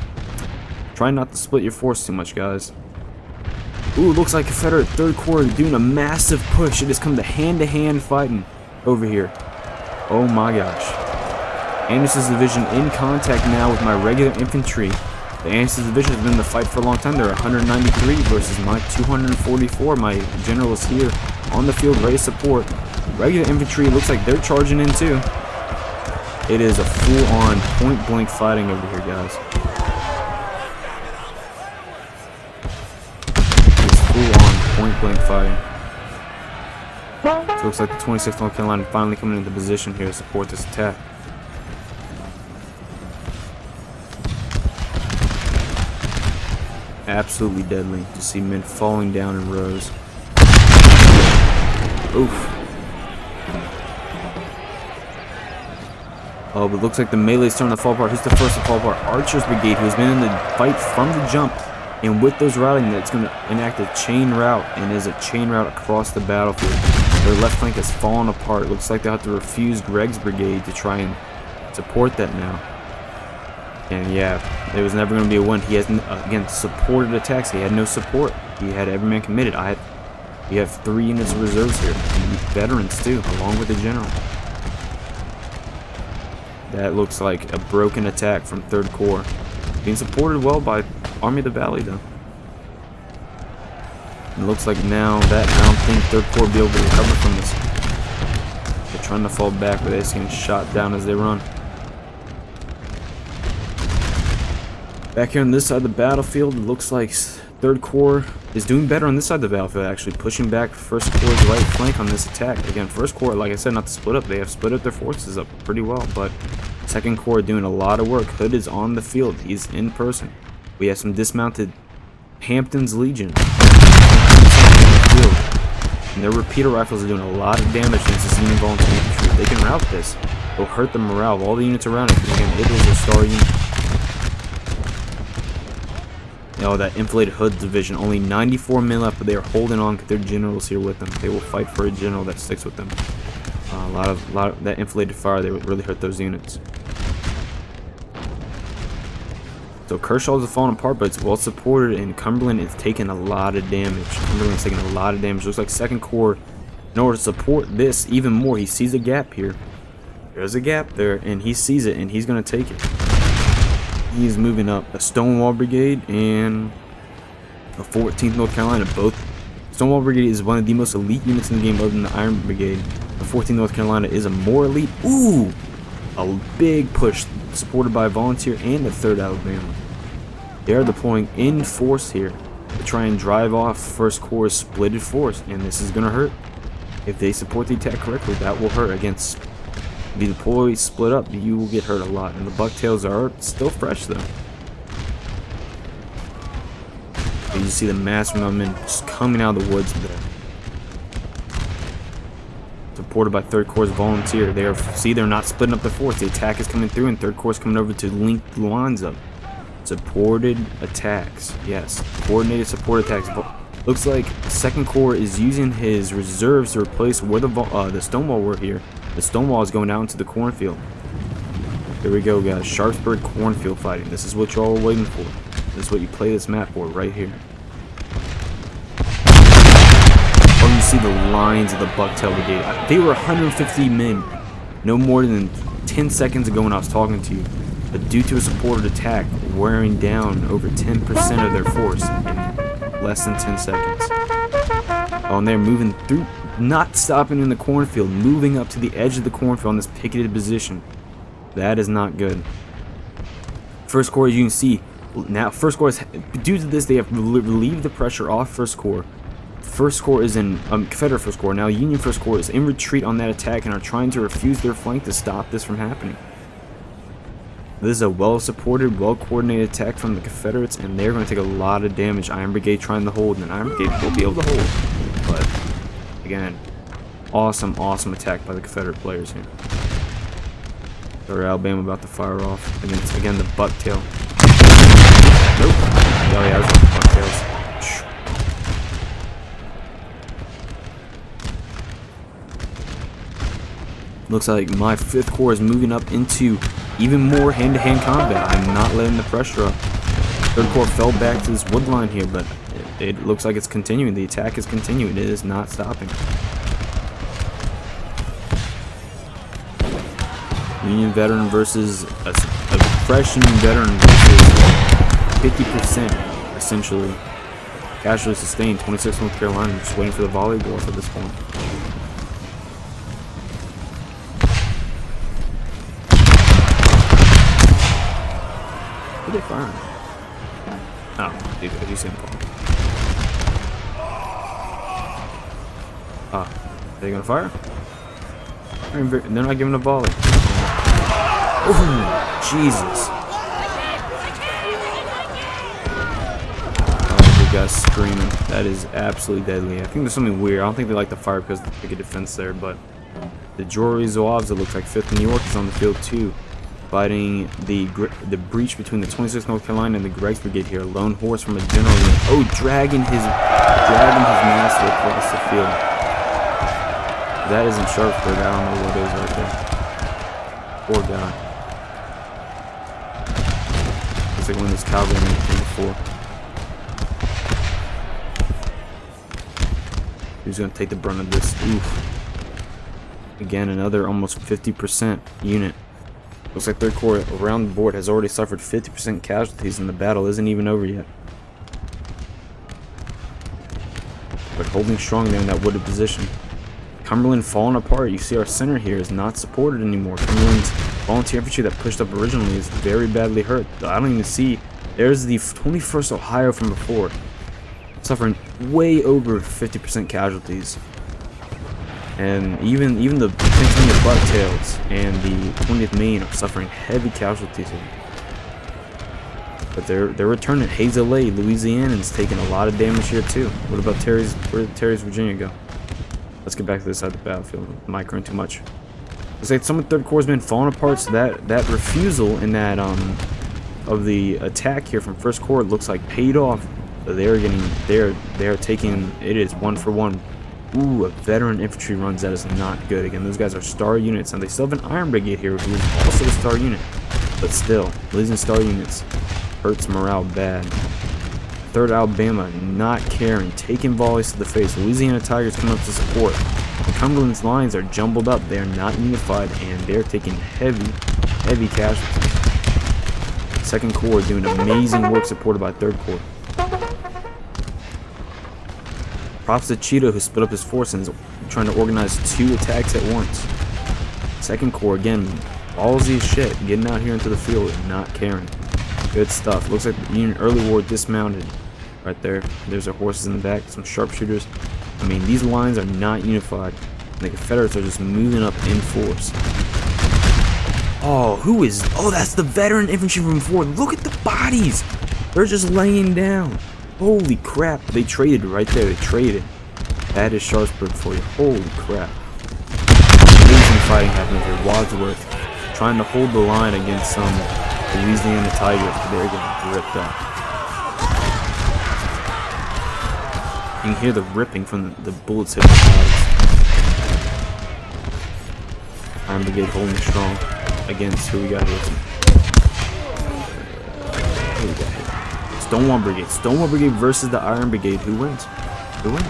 B: Try not to split your force too much, guys. Ooh, looks like Confederate 3rd Corps is doing a massive push. It has come to hand-to-hand fighting over here. Oh my gosh. Anderson's division in contact now with my regular infantry. The Anderson's division has been in the fight for a long time. They're 193 versus my 244. My general is here on the field, ready to support. Regular infantry looks like they're charging in too. It is a full-on point-blank fighting over here, guys. Point-blank fighting. So it looks like the 26th North Carolina finally coming into position here to support this attack. Absolutely deadly to see men falling down in rows. Oof. Oh, but it looks like the melee's starting to fall apart. Who's the first to fall apart? Archer's Brigade, who's been in the fight from the jump. And with those routing, it's going to enact a chain route, and is a chain route across the battlefield. Their left flank has fallen apart. Looks like they'll have to refuse Greg's brigade to try and support that now. And yeah, it was never going to be a win. He has, again, supported attacks. He had no support. He had every man committed. We have 3 units of reserves here, and veterans too, along with the general. That looks like a broken attack from 3rd Corps. Being supported well by Army of the Valley, though. It looks like now that I don't think 3rd Corps will be able to recover from this. They're trying to fall back, but they're just getting shot down as they run. Back here on this side of the battlefield, it looks like 3rd Corps is doing better on this side of the battlefield, actually, pushing back 1st Corps' right flank on this attack. Again, 1st Corps, like I said, not to split up. They have split up their forces up pretty well, but 2nd Corps doing a lot of work. Hood is on the field. He's in person. We have some dismounted Hampton's Legion. And their repeater rifles are doing a lot of damage against this Union volunteer infantry. If they can rout this, it'll hurt the morale of all the units around it. Because again, it is a star unit. Oh, that inflated Hood division, only 94 men left, but they are holding on because their generals here with them. They will fight for a general that sticks with them. A lot of that inflated fire, they would really hurt those units. So Kershaw's falling apart, but it's well supported, and Cumberland is taking a lot of damage. Cumberland's taking a lot of damage. Looks like 2nd Corps, in order to support this even more, he sees a gap here. There's a gap there, and he sees it, and he's going to take it. He's moving up a Stonewall Brigade and a 14th North Carolina. Both Stonewall Brigade is one of the most elite units in the game, other than the Iron Brigade. The 14th North Carolina is a more elite. Ooh, a big push supported by Volunteer and the 3rd Alabama. They are deploying in force here to try and drive off 1st Corps' splitted force, and this is going to hurt. If they support the attack correctly, that will hurt. Against if you deploy split up, you will get hurt a lot. And the bucktails are still fresh though. And you see the mass amount of men just coming out of the woods there. Supported by 3rd Corps' volunteer. They're not splitting up the force. The attack is coming through, and 3rd Corps is coming over to link the lines up. Supported attacks. Yes, coordinated support attacks. Looks like 2nd Corps is using his reserves to replace where the Stonewall were here. The Stonewall is going out into the Cornfield. Here we go, guys. Sharpsburg Cornfield fighting. This is what y'all are waiting for. This is what you play this map for, right here. Oh, you see the lines of the Bucktail Brigade. They were 150 men no more than 10 seconds ago when I was talking to you. But due to a supported attack, wearing down over 10% of their force in less than 10 seconds. Oh, and they're moving through, not stopping in the cornfield, moving up to the edge of the cornfield on this picketed position. That is not good. 1st Corps, as you can see, now 1st Corps, due to this, they have relieved the pressure off 1st Corps. 1st Corps is in, Confederate 1st Corps, now Union 1st Corps is in retreat on that attack and are trying to refuse their flank to stop this from happening. This is a well-supported, well-coordinated attack from the Confederates, and they're going to take a lot of damage. Iron Brigade trying to hold, and Iron Brigade will be able to hold. But, again, awesome, awesome attack by the Confederate players here. Or Alabama about to fire off against, again, the Bucktail. Nope. Oh, yeah, those are the Bucktails. Looks like my 5th Corps is moving up into even more hand-to-hand combat. I'm not letting the pressure up. 3rd Corps fell back to this wood line here, but it looks like it's continuing. The attack is continuing. It is not stopping. Union veteran versus a fresh Union veteran versus 50% essentially. Casually sustained. 26 North Carolina. Just waiting for the volley ball at this point. Who are they firing? Oh, I do see him falling. Ah, are they gonna fire? They're not giving a volley. Oh, Jesus. Oh, the guy's screaming. That is absolutely deadly. I think there's something weird. I don't think they like the fire because of the picket defense there, but The Jewelry Zouaves, it looks like 5th New York, is on the field too, fighting the breach between the 26th North Carolina and the Greg's Brigade here. Lone horse from a general unit. Oh, dragging his master across the field. That isn't Sharpsburg. I don't know what it is right there. Poor guy. Looks like one of those cavalrymen from before. Who's going to take the brunt of this? Oof. Again, another almost 50% unit. Looks like 3rd Corps around the board has already suffered 50% casualties, and the battle isn't even over yet. But holding strong there in that wooded position. Cumberland falling apart. You see our center here is not supported anymore. Cumberland's volunteer infantry that pushed up originally is very badly hurt. I don't even see. There's the 21st Ohio from before, suffering way over 50% casualties. And even the Pennsylvania Bucktails and the 20th Maine are suffering heavy casualties here. But they're returning. Hazelay, Louisiana, is taking a lot of damage here too. What about Terry's? Where did Terry's Virginia go? Let's get back to this side of the battlefield. Microing too much. Looks like some of the 3rd Corps has been falling apart. So that refusal and that of the attack here from 1st Corps looks like paid off. So they're taking. It is 1 for 1. Ooh, a veteran infantry runs. That is not good. Again, those guys are star units, and they still have an Iron Brigade here, who is also a star unit. But still, losing star units hurts morale bad. 3rd Alabama not caring, taking volleys to the face. Louisiana Tigers come up to support. The Cumberland's lines are jumbled up. They are not unified, and they're taking heavy casualties. 2nd Corps doing amazing work, supported by 3rd Corps. Props to Cheeto, who split up his force and is trying to organize 2 attacks at once. 2nd Corps, again, ballsy as shit, getting out here into the field and not caring. Good stuff. Looks like the Union early war dismounted right there. There's our horses in the back, some sharpshooters. I mean, these lines are not unified. And the Confederates are just moving up in force. Oh, who is... Oh, that's the veteran infantry from before. Look at the bodies. They're just laying down. Holy crap. They traded right there. They traded. That is Sharpsburg for you. Holy crap. Amazing fighting happening here. Wadsworth trying to hold the line against some Louisiana Tigers, but they're getting ripped up. You can hear the ripping from the bullets hitting the bodies. Iron Brigade holding strong against who we got here. Who we got here? Stonewall Brigade. Stonewall Brigade versus the Iron Brigade. Who wins? Who wins?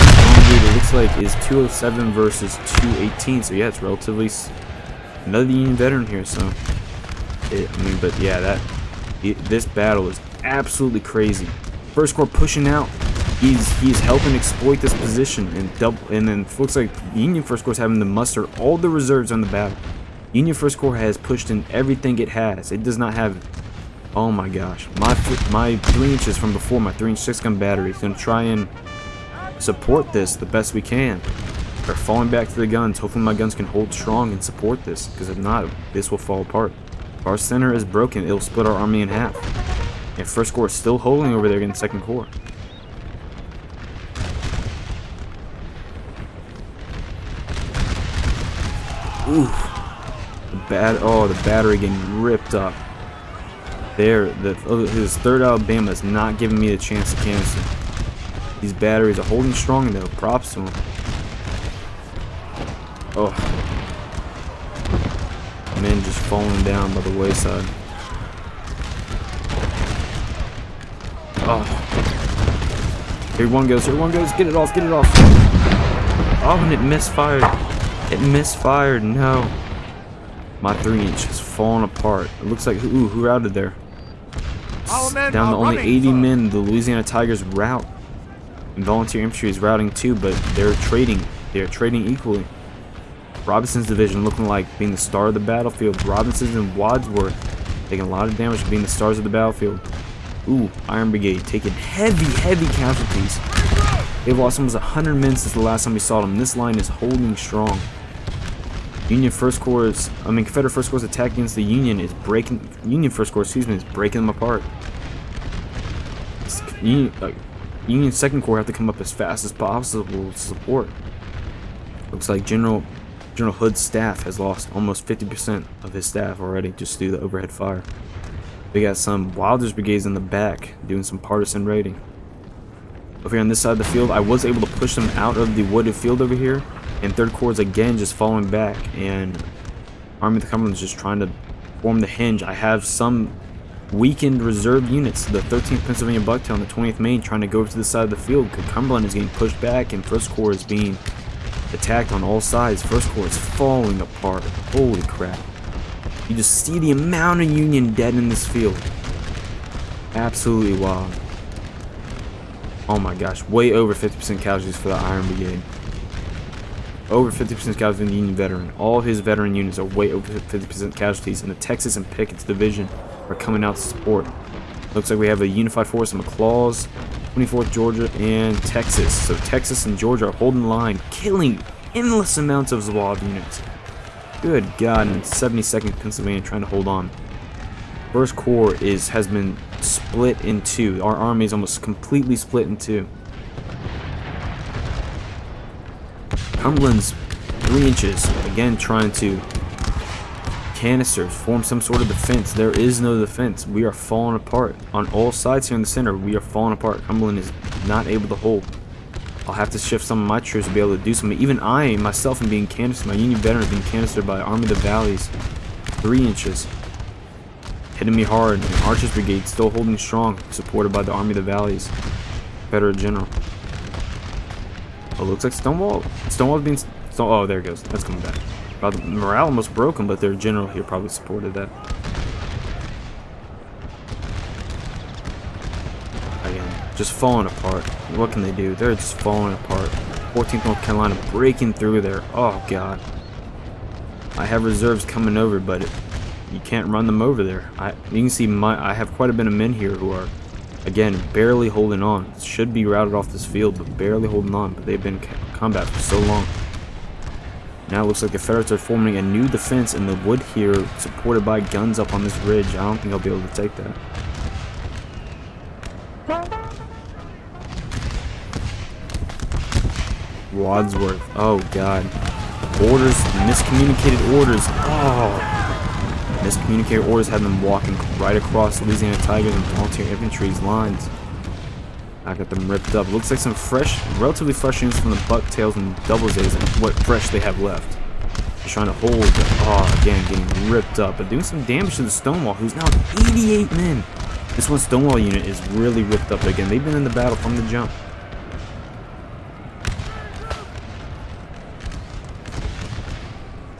B: Stonewall Brigade, it looks like, is 207 versus 218. So yeah, it's relatively another Union veteran here. So but yeah, this battle is absolutely crazy. 1st Corps pushing out. He's helping exploit this position and then it looks like Union 1st Corps is having to muster all the reserves on the battle. Union 1st Corps has pushed in everything it has. It does not have. Oh my gosh, my 3 inches from before, my 3-inch 6-gun battery is going to try and support this the best we can. They're falling back to the guns. Hopefully my guns can hold strong and support this, because if not, this will fall apart. If our center is broken, it'll split our army in half. And 1st Corps is still holding over there against 2nd Corps. Ooh, the battery getting ripped up. His 3rd Alabama is not giving me the chance to cancel. These batteries are holding strong though. Props to them. Oh, men just falling down by the wayside. Oh, here one goes. Here one goes. Get it off. Get it off. Oh, and it misfired. It misfired. No. My 3-inch is falling apart. It looks like who routed there? Down to only 80 men. The Louisiana Tigers rout. And volunteer infantry is routing too, but they're trading. They're trading equally. Robinson's division looking like being the star of the battlefield. Robinson's and Wadsworth taking a lot of damage for being the stars of the battlefield. Ooh, Iron Brigade taking heavy casualties. They've lost almost 100 men since the last time we saw them. This line is holding strong. Confederate 1st Corps' attack against the Union 1st Corps, is breaking them apart. Union 2nd Corps have to come up as fast as possible to support. Looks like General Hood's staff has lost almost 50% of his staff already just through the overhead fire. We got some Wilder's brigades in the back doing some partisan raiding. Over here on this side of the field, I was able to push them out of the wooded field over here, and 3rd Corps is again just falling back, and Army of the Cumberland is just trying to form the hinge. I have some weakened reserve units, the 13th Pennsylvania Bucktail and the 20th Maine, trying to go over to the side of the field because Cumberland is getting pushed back and 1st Corps is being attacked on all sides. 1st Corps is falling apart. Holy crap. You just see the amount of Union dead in this field. Absolutely wild. Oh my gosh, way over 50% casualties for the Iron Brigade. Over 50% casualties in the Union veteran. All his veteran units are way over 50% casualties, and the Texas and Pickett's division are coming out to support. Looks like we have a unified force of McLaws, 24th Georgia, and Texas. So Texas and Georgia are holding the line, killing endless amounts of Zouave units. Good God, and 72nd Pennsylvania trying to hold on. 1st Corps has been split in two. Our army is almost completely split in two. Cumberland's 3 inches, again trying to canisters, form some sort of defense. There is no defense. We are falling apart. On all sides here in the center, we are falling apart. Cumberland is not able to hold. I'll have to shift some of my troops to be able to do something. Even I, myself, am being canistered. My Union veteran is being canistered by Army of the Valleys. 3 inches. Hitting me hard. And Archer's Brigade still holding strong, supported by the Army of the Valleys. Confederate General. Oh, looks like Stonewall's being... Oh, there it goes. That's coming back. The morale almost broken, but their general here probably supported that. Again, just falling apart. What can they do? They're just falling apart. 14th North Carolina breaking through there. Oh, God. I have reserves coming over, but you can't run them over there. You can see I have quite a bit of men here who are, again, barely holding on. Should be routed off this field, but barely holding on. But they've been in combat for so long. Now it looks like the Confederates are forming a new defense in the wood here, supported by guns up on this ridge. I don't think I'll be able to take that. Wadsworth. Oh, God. Orders. Miscommunicated orders. Oh. Miscommunicated orders had them walking right across Louisiana Tigers and Volunteer Infantry's lines. I got them ripped up. Looks like some relatively fresh units from the Bucktails and Doubles A's, and what fresh they have left. Just trying to hold. Oh, again, getting ripped up, but doing some damage to the Stonewall, who's now 88 men. This one Stonewall unit is really ripped up again. They've been in the battle from the jump.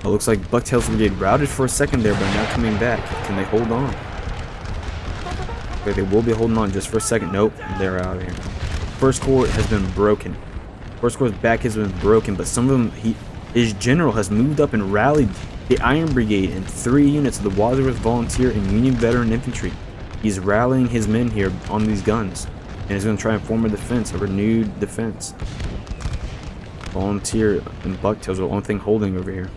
B: It looks like Bucktails Brigade routed for a second there, but now coming back. Can they hold on? Okay, they will be holding on just for a second. Nope, they're out of here. 1st Corps has been broken. 1st Corps' back has been broken, but some of them, his general has moved up and rallied the Iron Brigade and 3 units of the Wadsworth Volunteer and Union Veteran Infantry. He's rallying his men here on these guns, and he's going to try and form a defense, a renewed defense. Volunteer and Bucktails are the only thing holding over here.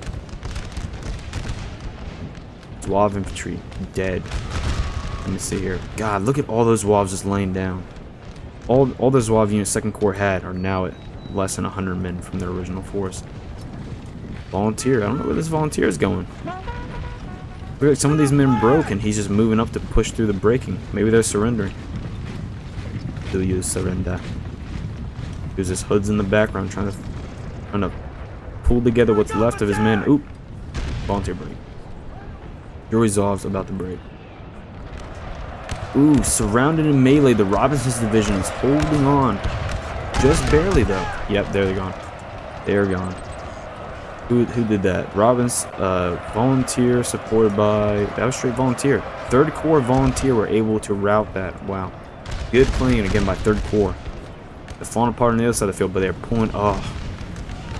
B: Zouave Infantry, dead. Let me see here. God, look at all those Zouaves just laying down. All those Zouave units 2nd Corps had are now at less than 100 men from their original force. Volunteer. I don't know where this volunteer is going. Look like some of these men broke and he's just moving up to push through the breaking. Maybe they're surrendering. Do you surrender? There's this Hood's in the background trying to pull together what's left of his men. Oop. Volunteer break. Joey Zouave's about to break. Ooh, surrounded in melee, the Robinson's division is holding on. Just barely, though. Yep, there they're gone. They're gone. Who did that? Volunteer, supported by... That was straight volunteer. 3rd Corps volunteer were able to rout that. Wow. Good playing again by 3rd Corps. They're falling apart on the other side of the field, but they're pulling... Oh.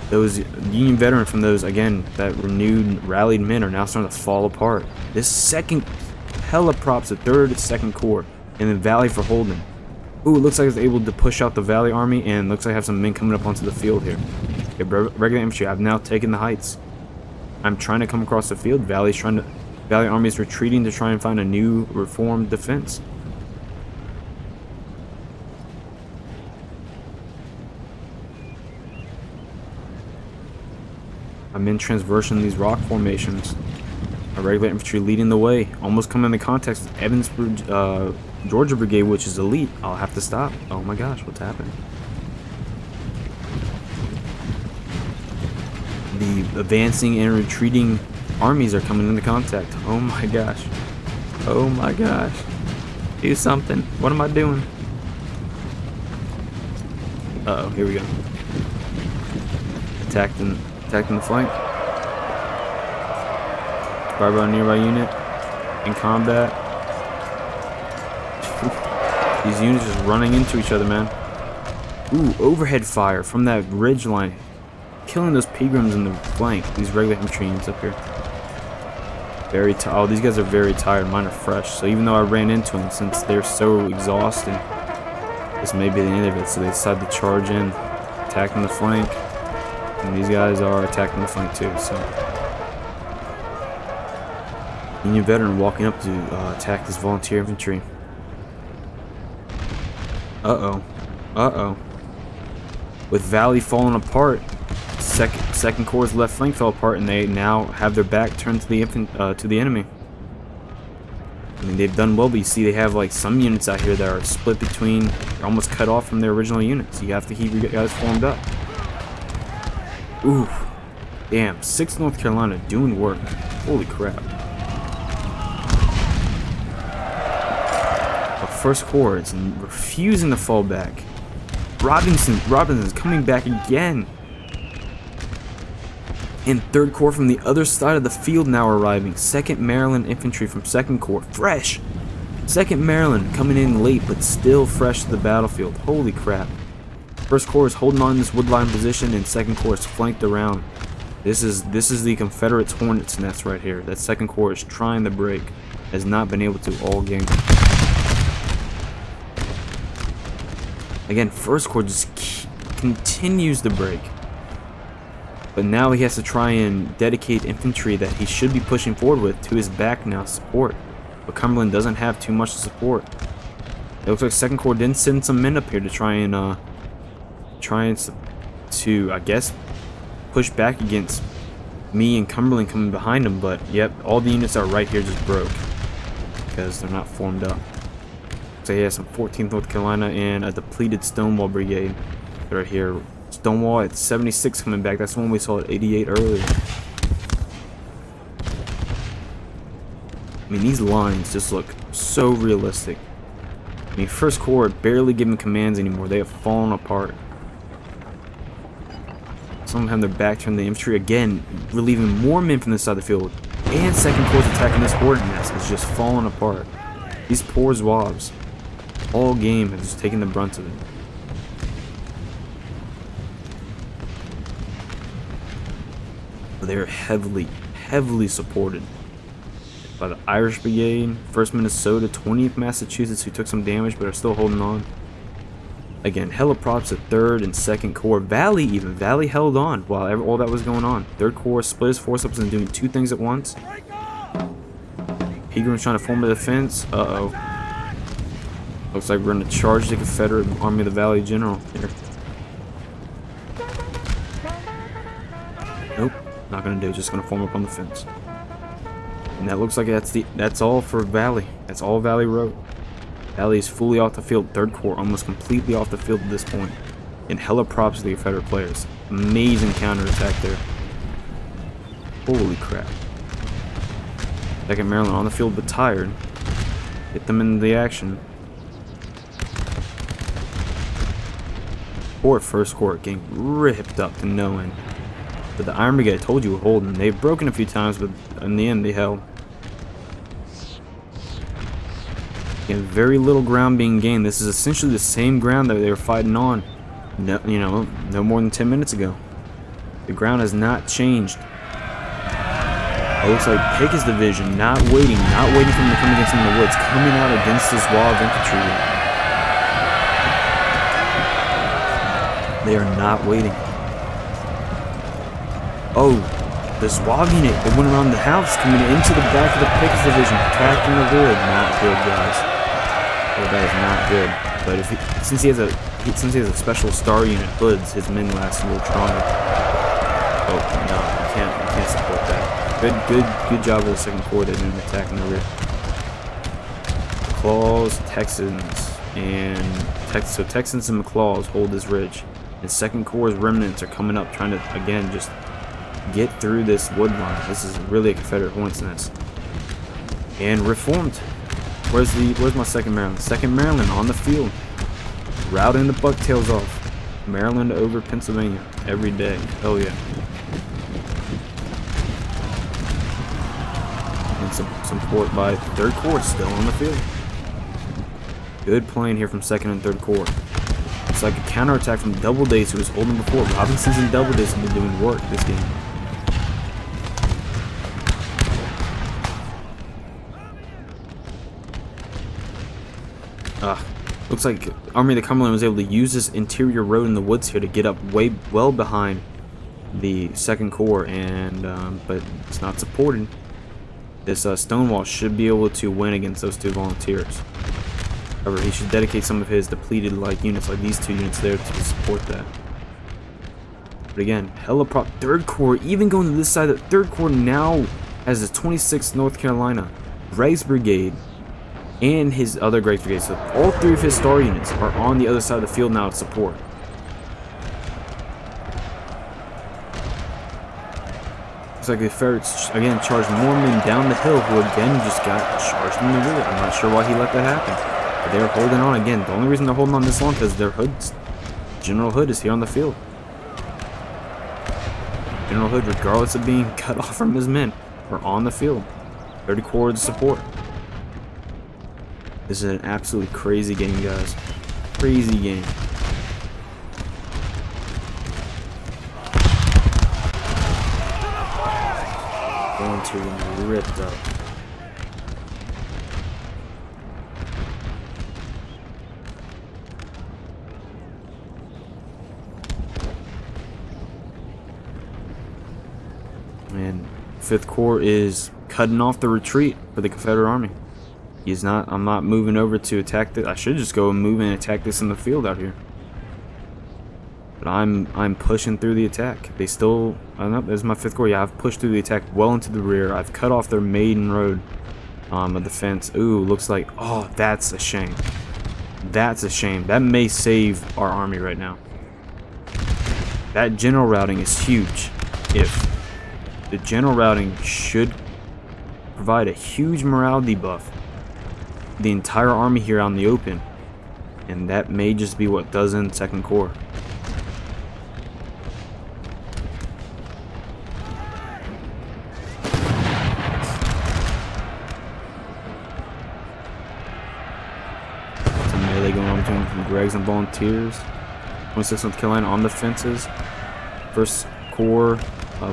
B: Those Union veteran from those, again, that renewed, rallied men are now starting to fall apart. This second... Hella props to 3rd and 2nd Corps, and then Valley for holding. Ooh, it looks like it's able to push out the Valley Army, and looks like I have some men coming up onto the field here. Okay, regular infantry, I've now taken the heights. I'm trying to come across the field. Valley Army is retreating to try and find a new reformed defense. I'm in transversing these rock formations. My regular infantry leading the way. Almost coming into contact with Evansburg, Georgia Brigade, which is elite. I'll have to stop. Oh my gosh, what's happening? The advancing and retreating armies are coming into contact. Oh my gosh. Oh my gosh. Do something. What am I doing? Uh-oh, here we go. Attacking the flank. Fire by a nearby unit. In combat. These units just running into each other, man. Ooh, overhead fire from that ridge line. Killing those pilgrims in the flank. These regular infantry units up here. Oh, these guys are very tired. Mine are fresh. So even though I ran into them, since they're so exhausted, this may be the end of it. So they decide to charge in, attacking the flank. And these guys are attacking the flank too. So Union veteran walking up to attack this volunteer infantry. Uh-oh. Uh-oh. With Valley falling apart, Second Corps' left flank fell apart, and they now have their back turned to the enemy. I mean, they've done well, but you see they have like some units out here that are split between, almost cut off from their original units. You have to keep your guys formed up. Ooh, damn! 6th North Carolina doing work. Holy crap! But 1st Corps is refusing to fall back. Robinson's coming back again. And 3rd Corps from the other side of the field now arriving. 2nd Maryland Infantry from 2nd Corps. Fresh! 2nd Maryland coming in late, but still fresh to the battlefield. Holy crap. 1st Corps is holding on to this woodline position, and 2nd Corps is flanked around. This is the Confederates' hornet's nest right here. That 2nd Corps is trying to break. Has not been able to all game. Again, 1st Corps just continues to break. But now he has to try and dedicate infantry that he should be pushing forward with to his back now support. But Cumberland doesn't have too much to support. It looks like 2nd Corps didn't send some men up here to try and I guess push back against me and Cumberland coming behind him. But yep, all the units are right here just broke because they're not formed up. So he has some 14th North Carolina and a depleted Stonewall Brigade right here. Stonewall at 76 coming back. That's the one we saw at 88 earlier. I mean, these lines just look so realistic. I mean, 1st Corps barely giving commands anymore. They have fallen apart. Some of them have their back turned to the infantry. Again, relieving more men from this side of the field. And 2nd Corps attacking this horde nest is just falling apart. These poor Zouaves all game have just taken the brunt of it. They're heavily supported by the Irish Brigade, 1st Minnesota, 20th Massachusetts, who took some damage but are still holding on. Again, hella props to 3rd and 2nd Corps. Valley held on while all that was going on. 3rd Corps split his force up and doing 2 things at once. Pegram's trying to form a defense. Uh-oh. Looks like we're going to charge the Confederate Army of the Valley General here. Nope. Not gonna do, just gonna form up on the fence. And that looks like that's all for Valley. That's all Valley wrote. Valley is fully off the field. 3rd Corps almost completely off the field at this point. And hella props to the Confederate players. Amazing counterattack there. Holy crap. 2nd Maryland on the field but tired. Get them into the action. Poor 1st Corps getting ripped up to no end. But the Iron Brigade, I told you, were holding. They've broken a few times, but in the end, they held. Again, very little ground being gained. This is essentially the same ground that they were fighting on, no more than 10 minutes ago. The ground has not changed. It looks like Pecos Division not waiting for them to come against them in the woods, coming out against this Zouave infantry. They are not waiting. Oh, the Zouave unit, they went around the house, coming into the back of the Pecos Division, attacking the hood. Not good, guys. Oh, that is not good. But since he has a special star unit, hoods, his men last a little stronger. Oh no, you can't support that. Good job of the second corps. They didn't attack in the rear. McClaws, Texans, and so Texans and McClaws hold this ridge. And Second Corps' remnants are coming up, trying to again just get through this wood line. This is really a Confederate hornet's nest. And reformed. Where's my 2nd Maryland? 2nd Maryland on the field, routing the bucktails off. Maryland over Pennsylvania every day. Hell yeah. And some support by 3rd Corps still on the field. Good playing here from 2nd and 3rd Corps. It's like a counterattack from Doubledays, who was holding before. Robinson's and Doubledays have been doing work this game. Looks like Army of the Cumberland was able to use this interior road in the woods here to get up well behind the 2nd Corps, and but it's not supported. This Stonewall should be able to win against those 2 volunteers. However, he should dedicate some of his depleted units like these 2 units there to support that. But again, hella prop. 3rd Corps even going to this side. The 3rd Corps now has the 26th North Carolina Greg's Brigade and his other Greg's Brigade. So all 3 of his star units are on the other side of the field now to support. Looks like the Confederates again charged more men down the hill, who again just got charged in the rear. I'm not sure why he let that happen. But they're holding on again. The only reason they're holding on this long is their Hood's General Hood is here on the field. General Hood, regardless of being cut off from his men, are on the field. 30 Corps to support. This is an absolutely crazy game, guys. Crazy game. Going to ripped up. And 5th Corps is cutting off the retreat for the Confederate Army. I'm not moving over to attack this. I should just go and move and attack this in the field out here. But I'm pushing through the attack. They still, I don't know, there's my 5th Corps. Yeah, I've pushed through the attack well into the rear. I've cut off their maiden road of defense. Ooh, looks like, oh, that's a shame. That's a shame. That may save our army right now. That general routing is huge. If the general routing should provide a huge morale debuff the entire army here out in the open, and that may just be what does in 2nd Corps. Some melee going on between from Greg's and volunteers. 26th North Carolina on the fences. 1st Corps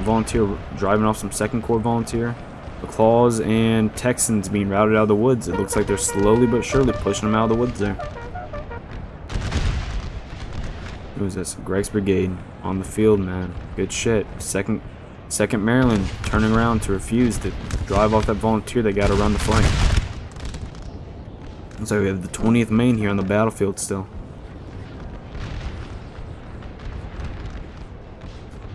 B: volunteer driving off some 2nd Corps volunteer. McClaws and Texans being routed out of the woods. It looks like they're slowly but surely pushing them out of the woods there. Who's this? Greg's Brigade on the field, man. Good shit. Second Maryland turning around to refuse to drive off that volunteer that got around the flank. Looks like we have the 20th Maine here on the battlefield still.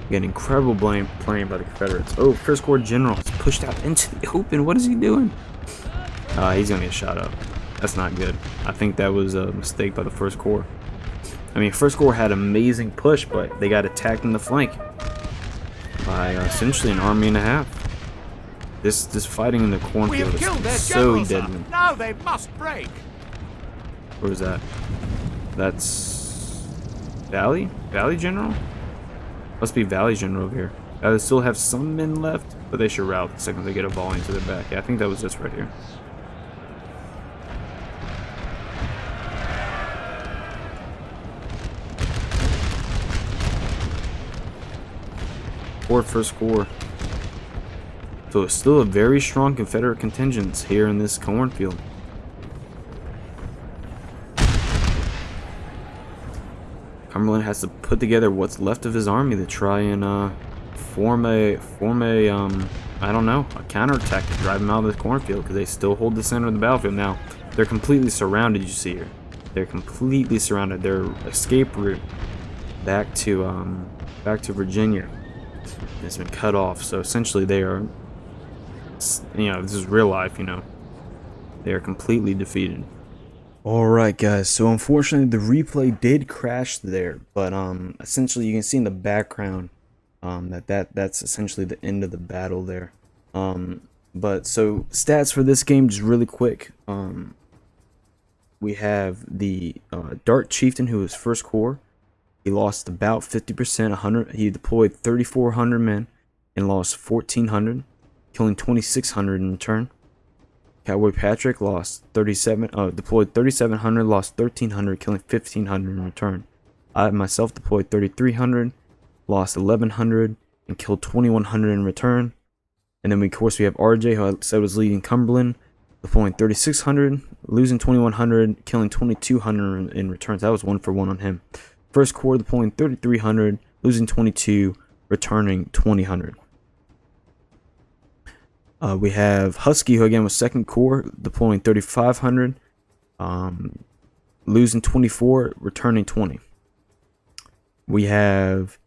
B: Again, incredible playing by the Confederates. Oh, 1st Corps General is pushed out into the open. What is he doing? He's going to get shot up. That's not good. I think that was a mistake by the 1st Corps. I mean, 1st Corps had amazing push, but they got attacked in the flank by essentially an army and a half. This fighting in the cornfield is so deadly.
A: Now they must break.
B: Where is that? That's Valley General? Must be Valley General over here. They still have some men left, but they should rout the second they get a volley into their back. Yeah, I think that was this right here. Or 1st Corps. So it's still a very strong Confederate contingent here in this cornfield. Cumberland has to put together what's left of his army to try and form a I don't know, a counterattack to drive them out of the cornfield, because they still hold the center of the battlefield. Now they're completely surrounded. You see here, they're completely surrounded. Their escape route back to Virginia and it's been cut off. So essentially, they are, you know, this is real life. You know, they are completely defeated. Alright guys, so unfortunately the replay did crash there, but essentially you can see in the background that's essentially the end of the battle there. But so stats for this game just really quick. We have the Dark Chieftain, who was first corps. He lost about 50%, 100. He deployed 3,400 men and lost 1,400, killing 2,600 in return. Cowboy Patrick lost deployed 3,700, lost 1,300, killing 1,500 in return. I myself deployed 3,300, lost 1,100, and killed 2,100 in return. And then of course we have RJ, who I said was leading Cumberland, deploying 3,600, losing 2,100, killing 2,200 in return. So that was 1-for-1 on him. First corps deploying 3,300, losing 22, returning 2,000. We have Husky, who again was second corps, deploying 3,500, losing 24, returning 20. We have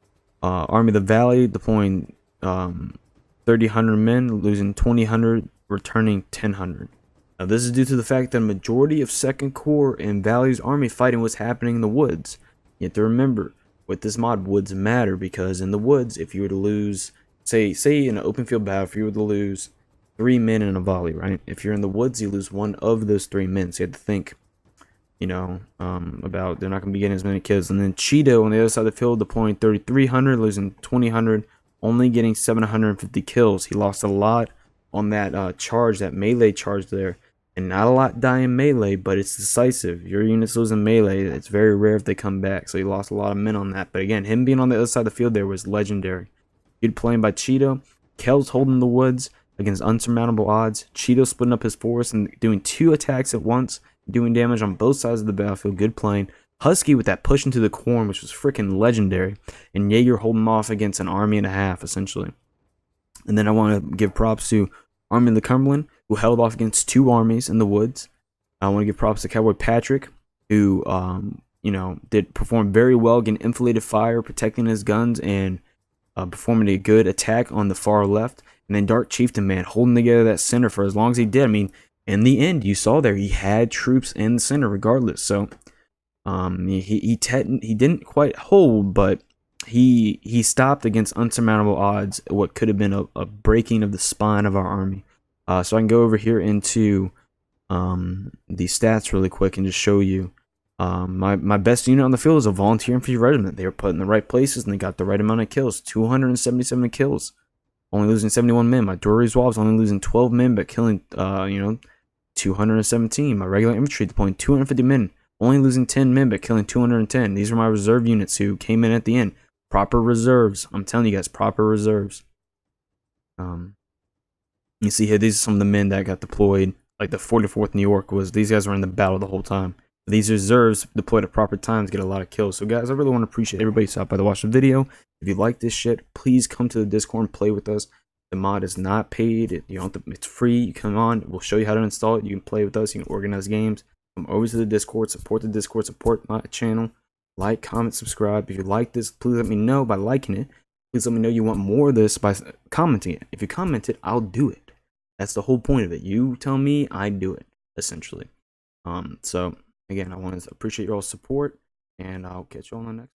B: Army of the Valley deploying 3,000 men, losing 2,000, returning 1,000. Now this is due to the fact that a majority of Second Corps and Valley's army fighting was happening in the woods. You have to remember, with this mod, woods matter, because in the woods, if you were to lose, say in an open field battle, if you were to lose 3 men in a volley, right? If you're in the woods, you lose one of those 3 men. So you have to think, you know, about they're not going to be getting as many kills. And then Cheeto on the other side of the field deploying 3,300, losing 2,000, only getting 750 kills. He lost a lot on that charge, that melee charge there. And not a lot die in melee, but it's decisive. Your units losing melee, it's very rare if they come back. So he lost a lot of men on that. But again, him being on the other side of the field there was legendary. Good playing by Cheeto. Kel's holding the woods against unsurmountable odds. Cheeto splitting up his force and doing 2 attacks at once, doing damage on both sides of the battlefield. Good playing. Husky with that push into the corn, which was freaking legendary. And Jaeger holding off against an army and a half, essentially. And then I want to give props to Army of the Cumberland, who held off against 2 armies in the woods. I want to give props to Cowboy Patrick, who, you know, did perform very well, getting inflated fire, protecting his guns, and performing a good attack on the far left. And then Dark Chieftain, man, holding together that center for as long as he did. I mean, in the end, you saw there, he had troops in the center regardless. So, he didn't quite hold, but he stopped against unsurmountable odds what could have been a breaking of the spine of our army. So I can go over here into the stats really quick and just show you my best unit on the field is a volunteer infantry regiment. They were put in the right places and they got the right amount of kills. 277 kills, only losing 71 men. My Dory Zouaves only losing 12 men but killing 217. My regular infantry deploying 250 men, only losing 10 men but killing 210. These are my reserve units who came in at the end. Proper reserves. I'm telling you guys, proper reserves. You see here, these are some of the men that got deployed. Like the 44th New York these guys were in the battle the whole time. These reserves deployed at proper times get a lot of kills. So guys, I really want to appreciate everybody who stopped by to watch the video. If you like this shit, please come to the Discord and play with us. The mod is not paid. It's free. You come on, we'll show you how to install it. You can play with us. You can organize games. Come over to the Discord, support my channel. Like, comment, subscribe. If you like this, please let me know by liking it. Please let me know you want more of this by commenting it. If you comment it, I'll do it. That's the whole point of it. You tell me, I do it, essentially. So again, I want to appreciate your all support, and I'll catch you all on the next.